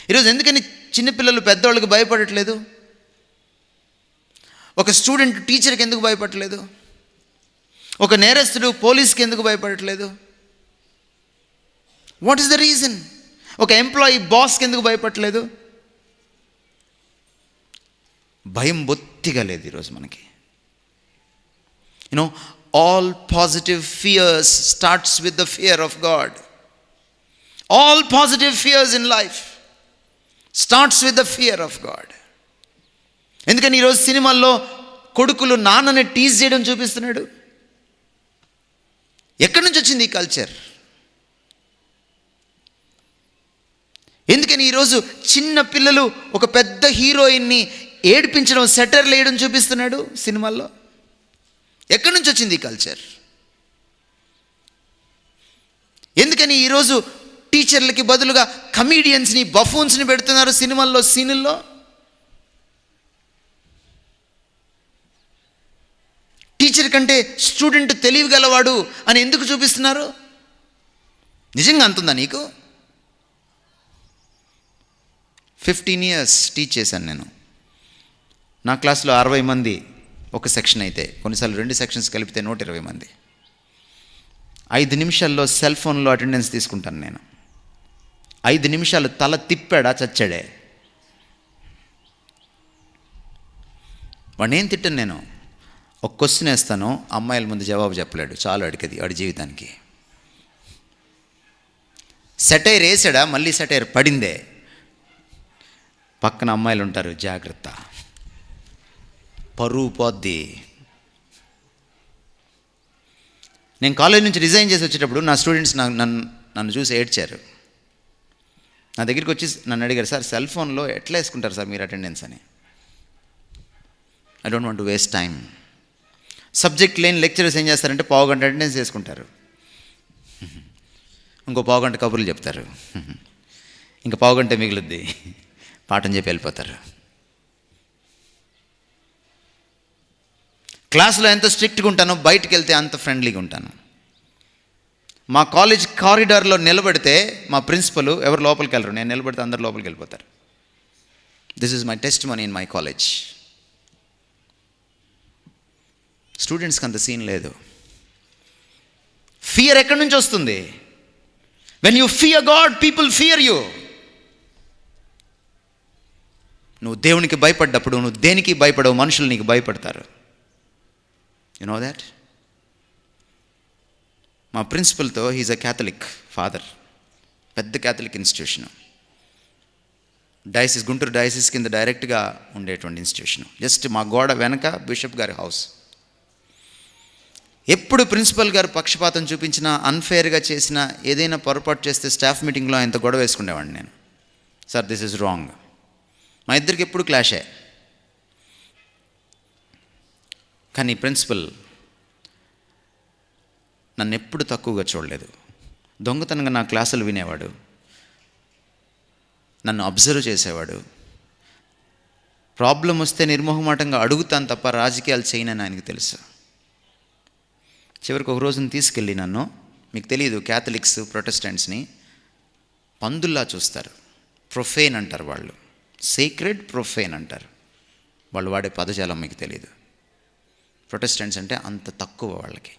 ఈరోజు ఎందుకని చిన్నపిల్లలు పెద్దవాళ్ళకి భయపడట్లేదు? ఒక స్టూడెంట్ టీచర్కి ఎందుకు భయపడట్లేదు? ఒక నేరస్తుడు పోలీస్కి ఎందుకు భయపడట్లేదు? What is the reason? ఒక ఎంప్లాయీ బాస్కి ఎందుకు భయపడట్లేదు? భయం బొత్తిగా లేదు ఈరోజు మనకి. All positive fears starts with the fear of God. All positive fears in life starts with the fear of God. ఎందుకని ఈరోజు సినిమాల్లో కొడుకులు నాన్నని టీజ్ చేయడం చూపిస్తున్నాడు. ఎక్కడి నుంచి వచ్చింది ఈ కల్చర్? ఎందుకని ఈరోజు చిన్న పిల్లలు ఒక పెద్ద హీరోయిన్ని ఏడిపించడం, సెటర్లు వేయడం చూపిస్తున్నాడు సినిమాల్లో? ఎక్కడి నుంచి వచ్చింది ఈ కల్చర్? ఎందుకని ఈరోజు టీచర్లకి బదులుగా కమీడియన్స్ని, బఫూన్స్ని పెడుతున్నారు సినిమాల్లో, సీనుల్లో? టీచర్ కంటే స్టూడెంట్ తెలివిగలవాడు అని ఎందుకు చూపిస్తున్నారు? నిజంగా అంతుందా నీకు? 15 years టీచ్ చేశాను నేను. నా క్లాస్లో 60 మంది ఒక సెక్షన్ అయితే, కొన్నిసార్లు 2 సెక్షన్స్ కలిపితే 120 మంది. 5 నిమిషాల్లో సెల్ ఫోన్లో అటెండెన్స్ తీసుకుంటాను నేను. 5 నిమిషాలు తల తిప్పాడా చచ్చాడే. వాడిని ఏం తిట్టాను నేను? ఒక క్వశ్చన్ వేస్తాను, అమ్మాయిల ముందు జవాబు చెప్పలేడు, చాలు అడిగది వాడి జీవితానికి. సెటైర్ వేసాడా, మళ్ళీ సెటైర్ పడిందే. పక్కన అమ్మాయిలు ఉంటారు, జాగ్రత్త, పరువు పోద్ది. నేను కాలేజ్ నుంచి రిజైన్ చేసి వచ్చేటప్పుడు నా స్టూడెంట్స్ నన్ను చూసి ఏడ్చారు. నా దగ్గరికి వచ్చి నన్ను అడిగారు, సార్ సెల్ ఫోన్లో ఎట్లా వేసుకుంటారు సార్ మీరు అటెండెన్స్ అని. I don't want to waste time. Subject లేని లెక్చరర్స్ ఏం చేస్తారంటే 1/2 గంట అటెండెన్స్ వేసుకుంటారు, ఇంకో 1/2 గంట కబుర్లు చెప్తారు, ఇంకా 1/2 గంట మిగులుద్ది, పాఠం చెప్పి వెళ్ళిపోతారు. క్లాస్లో ఎంత స్ట్రిక్ట్గా ఉంటానో బయటికి వెళ్తే అంత ఫ్రెండ్లీగా ఉంటాను. మా కాలేజ్ కారిడార్లో నిలబడితే మా ప్రిన్సిపల్ ఎవరు లోపలికి వెళ్ళరు, నేను నిలబడితే అందరు లోపలికి వెళ్ళిపోతారు. This is my testimony in my college. స్టూడెంట్స్కి అంత సీన్ లేదు. ఫియర్ ఎక్కడి నుంచి వస్తుంది? When you fear God, people fear you. నువ్వు దేవునికి భయపడ్డప్పుడు నువ్వు దేనికి భయపడవు, మనుషులు నీకు భయపడతారు. You know that? మా ప్రిన్సిపల్తో, హీజ్ అ క్యాథలిక్ ఫాదర్, పెద్ద Catholic institution, diocese, Guntur diocese కింద డైరెక్ట్గా ఉండేటువంటి ఇన్స్టిట్యూషను. జస్ట్ మా గోడ వెనక బిషప్ గారి హౌస్. ఎప్పుడు ప్రిన్సిపల్ గారు పక్షపాతం చూపించినా, అన్ఫేర్గా చేసినా, ఏదైనా పొరపాటు చేస్తే స్టాఫ్ మీటింగ్లో ఆయనతో గొడవ వేసుకునేవాడిని నేను. Sir, this is wrong. మా ఇద్దరికి ఎప్పుడు క్లాషే. కానీ ప్రిన్సిపల్ నన్ను ఎప్పుడు తక్కువగా చూడలేదు. దొంగతనంగా నా క్లాసులు వినేవాడు, నన్ను అబ్జర్వ్ చేసేవాడు. ప్రాబ్లం వస్తే నిర్మోహమాటంగా అడుగుతాను తప్ప రాజకీయాలు చేయనని ఆయనకి తెలుసు. చివరికి ఒక రోజున తీసుకెళ్ళి నన్ను, మీకు తెలియదు, క్యాథలిక్స్ ప్రొటెస్టెంట్స్ని పందుల్లా చూస్తారు. ప్రొఫేన్ అంటారు వాళ్ళు, సీక్రెట్ ప్రొఫేన్ అంటారు. వాళ్ళు వాడే పదజాలం మీకు తెలియదు. ప్రొటెస్టెంట్స్ అంటే అంత తక్కువ వాళ్ళకి.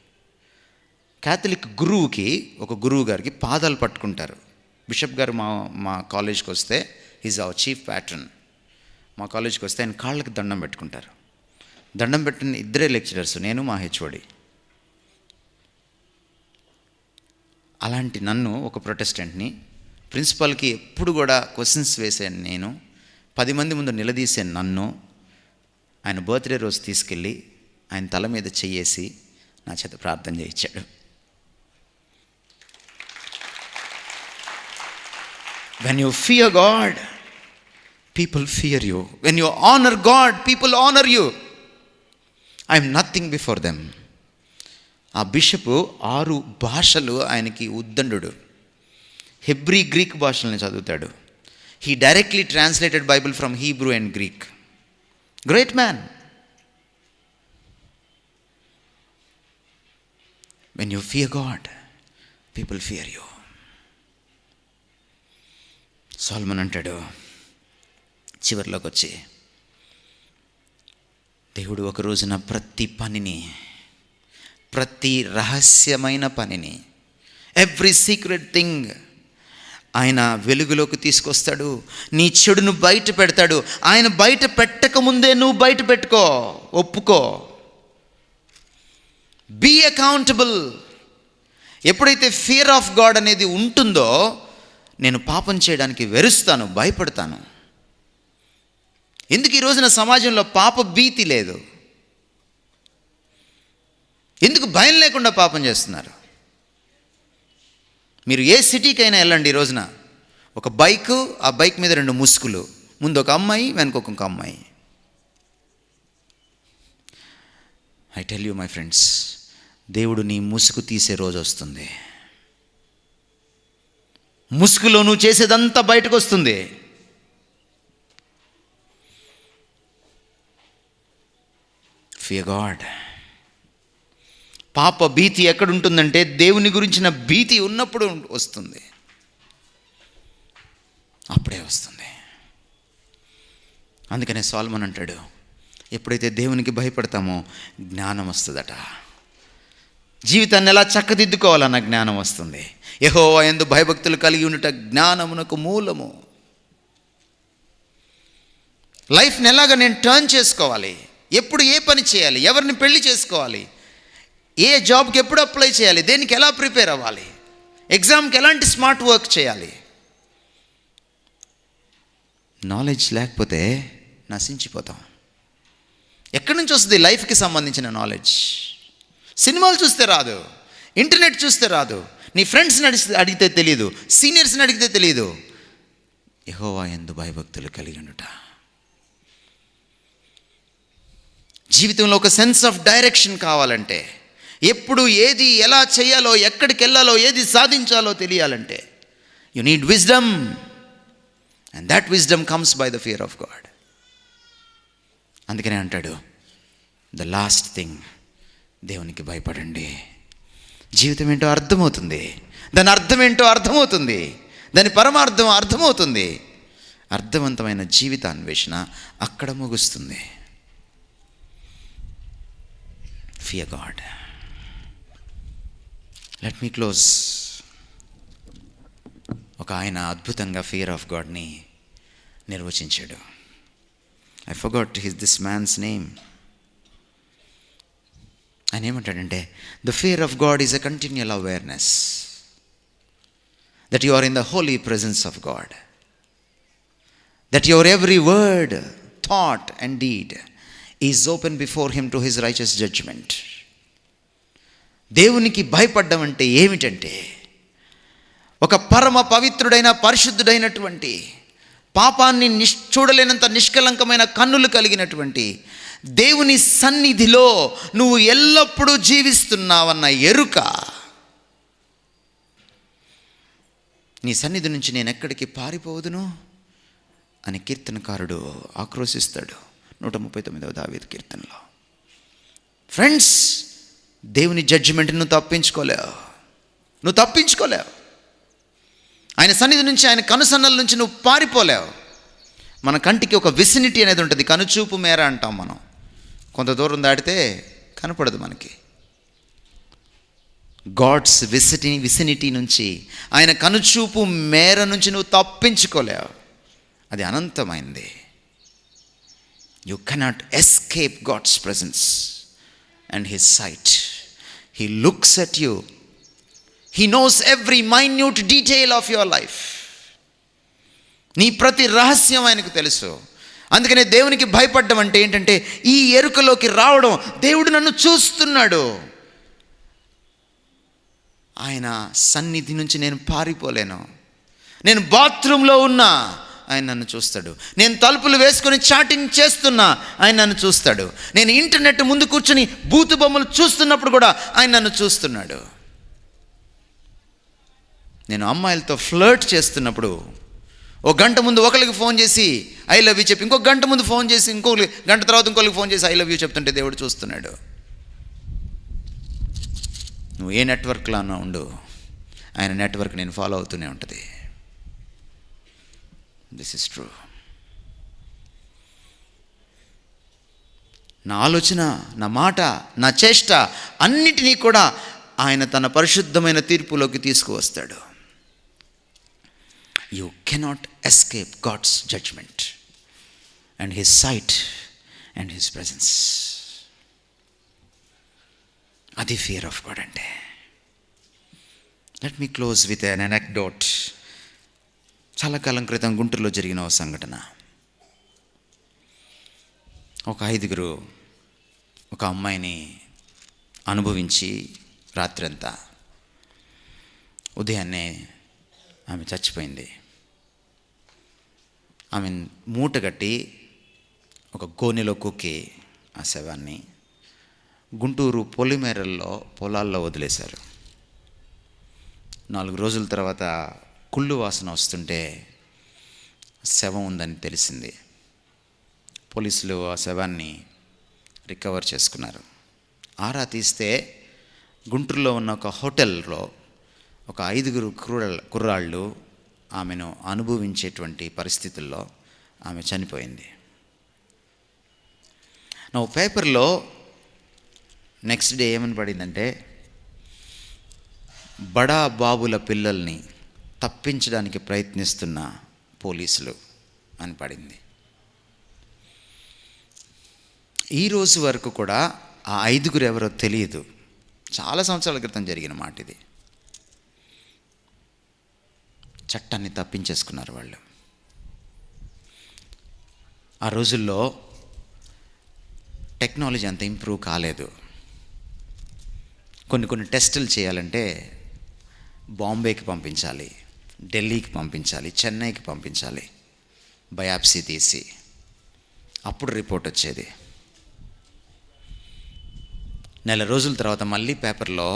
క్యాథలిక్ గురువుకి, ఒక గురువు గారికి పాదాలు పట్టుకుంటారు. బిషప్ గారు మా కాలేజ్కి వస్తే, ఈజ్ అవర్ చీఫ్ ప్యాట్రన్, మా కాలేజ్కి వస్తే ఆయన కాళ్ళకి దండం పెట్టుకుంటారు. దండం పెట్టిన ఇద్దరే లెక్చరర్స్, నేను మా హెచ్ఓడి. అలాంటి నన్ను, ఒక ప్రొటెస్టెంట్ని, ప్రిన్సిపాల్కి ఎప్పుడు కూడా క్వశ్చన్స్ వేసాను నేను, 10 మంది ముందు నిలదీసే నన్ను ఆయన బర్త్డే రోజు తీసుకెళ్ళి ఆయన తల మీద చెయ్యేసి నా చేత ప్రార్థన చేయించాడు. When you fear God, people fear you. When you honor God, people honor you. I am nothing before them. ఆ బిషపు 6 భాషలు ఆయనకి ఉద్దండు. హెబ్రీ, గ్రీక్ భాషల్ని చదువుతాడు. He directly translated Bible from Hebrew and Greek. Great man. When you fear God, people fear you. సొలొమన్ అంటాడు చివరిలోకి వచ్చి, దేవుడు ఒక రోజున ప్రతి పనిని, ప్రతి రహస్యమైన పనిని, ఎవ్రీ సీక్రెట్ థింగ్ ఆయన వెలుగులోకి తీసుకొస్తాడు. నీ చెడును బయట పెడతాడు. ఆయన బయట పెట్టకముందే నువ్వు బయట పెట్టుకో, ఒప్పుకో. Be accountable. ఎప్పుడైతే ఫియర్ ఆఫ్ గాడ్ అనేది ఉంటుందో, నేను పాపం చేయడానికి వెరుస్తాను, భయపడతాను. ఎందుకు ఈ రోజున సమాజంలో పాప భీతి లేదు? ఎందుకు భయం లేకుండా పాపం చేస్తున్నారు? మీరు ఏ సిటీకైనా వెళ్ళండి ఈ రోజున, ఒక బైకు, ఆ బైక్ మీద 2 ముసుగులు, ముందు ఒక అమ్మాయి, వెనక ఒక అమ్మాయి. I tell you my friends, దేవుడు నీ ముసుగు తీసే రోజు వస్తుంది. ముసుగులో నువ్వు చేసేదంతా బయటకు వస్తుంది. Fear God. పాప భీతి ఎక్కడుంటుందంటే దేవుని గురించిన భీతి ఉన్నప్పుడు వస్తుంది, అప్పుడే వస్తుంది. అందుకనే సొలొమన్ అంటాడు, ఎప్పుడైతే దేవునికి భయపడతామో జ్ఞానం వస్తుందట. జీవితాన్ని ఎలా చక్కదిద్దుకోవాలన్న జ్ఞానం వస్తుంది. యెహోవా యందు భయభక్తులు కలిగి ఉండుట జ్ఞానమునకు మూలము. లైఫ్ని ఎలాగ నేను టర్న్ చేసుకోవాలి, ఎప్పుడు ఏ పని చేయాలి, ఎవరిని పెళ్లి చేసుకోవాలి, ఏ జాబ్కి ఎప్పుడు అప్లై చేయాలి, దేనికి ఎలా ప్రిపేర్ అవ్వాలి, ఎగ్జామ్కి ఎలాంటి స్మార్ట్ వర్క్ చేయాలి. నాలెడ్జ్ లేకపోతే నశించిపోతాం. ఎక్కడి నుంచి వస్తుంది లైఫ్కి సంబంధించిన నాలెడ్జ్? సినిమాలు చూస్తే రాదు, ఇంటర్నెట్ చూస్తే రాదు, నీ ఫ్రెండ్స్ని అడిగితే తెలియదు, సీనియర్స్ని అడిగితే తెలియదు. యెహోవా యందు భయభక్తులు కలిగి ఉండుట. జీవితంలో ఒక సెన్స్ ఆఫ్ డైరెక్షన్ కావాలంటే, ఎప్పుడు ఏది ఎలా చేయాలో, ఎక్కడికి వెళ్ళాలో, ఏది సాధించాలో తెలియాలంటే, you need wisdom. And that wisdom comes by the fear of God. అందుకనే అంటాడు, ద లాస్ట్ థింగ్, దేవునికి భయపడండి. జీవితం ఏంటో అర్థమవుతుంది, దాని అర్థం ఏంటో అర్థమవుతుంది, దాని పరమార్థం అర్థమవుతుంది. అర్థవంతమైన జీవితాన్వేషణ అక్కడ ముగుస్తుంది. Fear God. Let me close. ఒక ఆయన అద్భుతంగా ఫియర్ ఆఫ్ గాడ్ని నిర్వచించాడు. I forgot this man's name. ఆయన ఏమంటాడంటే, the fear of God is a continual awareness that you are in the holy presence of God, that your every word, thought and deed is open before him to his righteous judgement. దేవునికి భయపడ్డం అంటే ఏమిటంటే, ఒక పరమ పవిత్రుడైన పరిశుద్ధుడైనటువంటి, పాపాన్ని చూడలేనంత నిష్కలంకమైన కన్నులు కలిగినటువంటి దేవుని సన్నిధిలో నువ్వు ఎల్లప్పుడూ జీవిస్తున్నావన్న ఎరుక. నీ సన్నిధి నుంచి నేను ఎక్కడికి పారిపోదును అని కీర్తనకారుడు ఆక్రోశిస్తాడు 139వ దావీదు కీర్తనలో. ఫ్రెండ్స్, దేవుని జడ్జిమెంట్ నువ్వు తప్పించుకోలేవు. ఆయన సన్నిధి నుంచి, ఆయన కనుసన్నల నుంచి నువ్వు పారిపోలేవు. మన కంటికి ఒక విసినిటీ అనేది ఉంటుంది, కనుచూపు మేర అంటాం మనం. కొంత దూరం దాటితే కనపడదు మనకి. గాడ్స్ విసినిటీ నుంచి, ఆయన కనుచూపు మేర నుంచి నువ్వు తప్పించుకోలేవు. అది అనంతమైంది. You cannot escape God's presence and his sight. He looks at you. He knows every minute detail of your life. నీ ప్రతి రహస్యం ఆయనకు తెలుసు. అందుకనే దేవునికి భయపడడం అంటే ఏంటంటే, ఈ ఎరుకలోకి రావడం. దేవుడు నన్ను చూస్తున్నాడు. ఆయన సన్నిధి నుంచి నేను పారిపోలేను. నేను బాత్రూంలో ఉన్నా, ఆయన నన్ను చూస్తాడు. నేను తలుపులు వేసుకొని చాటింగ్ చేస్తున్నా, ఆయన నన్ను చూస్తాడు. నేను ఇంటర్నెట్ ముందు కూర్చొని బూతు బొమ్మలు చూస్తున్నప్పుడు కూడా ఆయన నన్ను చూస్తున్నాడు. నేను అమ్మాయిలతో ఫ్లర్ట్ చేస్తున్నప్పుడు, ఒక గంట ముందు ఒకరికి ఫోన్ చేసి ఐ లవ్ యూ చెప్పి, ఇంకొక గంట ముందు ఫోన్ చేసి, గంట తర్వాత ఇంకొకరికి ఫోన్ చేసి ఐ లవ్ యూ చెప్తుంటే దేవుడు చూస్తున్నాడు. నువ్వు ఏ నెట్వర్క్లోనో ఉండు, ఆయన నెట్వర్క్ నేను ఫాలో అవుతూనే ఉంటుంది. This is true. నా ఆలోచన, నా మాట, నా చేష్ట అన్నిటినీ కూడా ఆయన తన పరిశుద్ధమైన తీర్పులోకి తీసుకువస్తాడు. You cannot escape God's judgment and his sight and his presence. Adi fear of God ante. Let me close with an anecdote. చాలా కాలం క్రితం గుంటూరులో జరిగిన ఒక సంఘటన. ఒక 5 ఒక అమ్మాయిని అనుభవించి రాత్రంతా, ఉదయాన్నే ఆమె చచ్చిపోయింది. ఆమె మూటగట్టి ఒక గోనెలో కుక్కి ఆ శవాన్ని గుంటూరు పొలిమేరల్లో పొలాల్లో వదిలేశారు. 4 రోజుల తర్వాత కుళ్ళు వాసన వస్తుంటే శవం ఉందని తెలిసింది. పోలీసులు ఆ శవాన్ని రికవర్ చేసుకున్నారు. ఆరా తీస్తే గుంటూరులో ఉన్న ఒక హోటల్లో ఒక 5 కుర్రాళ్ళు ఆమెను అనుభవించేటువంటి పరిస్థితుల్లో ఆమె చనిపోయింది. నా పేపర్లో నెక్స్ట్ డే ఏమని పడిందంటే, బడా బాబుల పిల్లల్ని తప్పించడానికి ప్రయత్నిస్తున్న పోలీసులు అని పడింది. ఈరోజు వరకు కూడా ఆ 5 ఎవరో తెలియదు. చాలా సంవత్సరాల క్రితం జరిగిన మాట ఇది. చట్టాన్ని తప్పించేసుకున్నారు వాళ్ళు. ఆ రోజుల్లో టెక్నాలజీ అంత ఇంప్రూవ్ కాలేదు. కొన్ని టెస్టులు చేయాలంటే బాంబేకి పంపించాలి, ఢిల్లీకి పంపించాలి, చెన్నైకి పంపించాలి, బయాప్సీ తీసి అప్పుడు రిపోర్ట్ వచ్చేది. నెల రోజుల తర్వాత మళ్ళీ పేపర్లో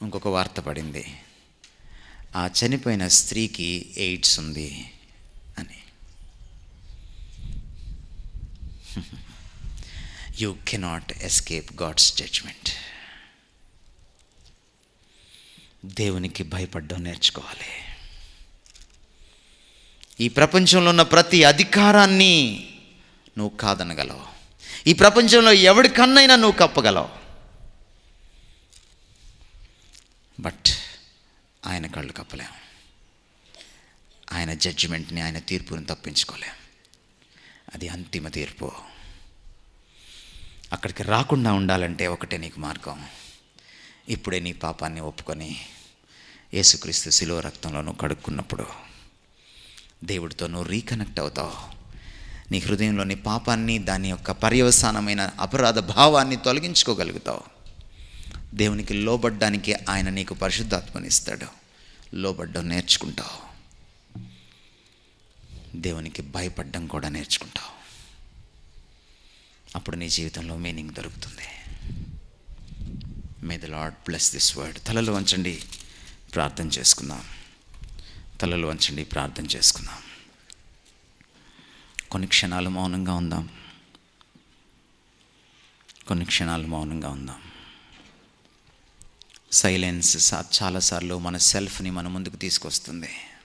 ఇంకొక వార్త పడింది, ఆ చనిపోయిన స్త్రీకి ఎయిడ్స్ ఉంది అని. You cannot escape God's judgement. దేవునికి భయపడడం నేర్చుకోవాలి. ఈ ప్రపంచంలో ఉన్న ప్రతి అధికారాన్ని నువ్వు కాదనగలవు. ఈ ప్రపంచంలో ఎవడికన్నైనా నువ్వు కప్పగలవు. బట్ ఆయన కళ్ళు కప్పలేం. ఆయన జడ్జిమెంట్ని, ఆయన తీర్పుని తప్పించుకోలేం. అది అంతిమ తీర్పు. అక్కడికి రాకుండా ఉండాలంటే ఒకటే నీకు మార్గం. ఇప్పుడే నీ పాపాన్ని ఒప్పుకొని యేసుక్రీస్తు శిలువ రక్తంలో నువ్వు కడుక్కున్నప్పుడు దేవుడితో నువ్వు రీకనెక్ట్ అవుతావు. నీ హృదయంలోని పాపాన్ని, దాని యొక్క పర్యవసానమైన అపరాధ భావాన్ని తొలగించుకోగలుగుతావు. దేవునికి లోబడ్డానికి ఆయన నీకు పరిశుద్ధాత్మనిస్తాడు. లోబడ్డం నేర్చుకుంటావు. దేవునికి భయపడ్డం కూడా నేర్చుకుంటావు. అప్పుడు నీ జీవితంలో మీనింగ్ దొరుకుతుంది. May the lord bless this word. తలలు వంచండి, ప్రార్థన చేసుకుందాం. తలలు వంచండి, ప్రార్థన చేసుకుందాం. కొన్ని క్షణాలు మౌనంగా ఉందాం. కొన్ని క్షణాలు మౌనంగా ఉందాం. సైలెన్స్ చాలాసార్లు మన సెల్ఫ్ని మన ముందుకు తీసుకొస్తుంది.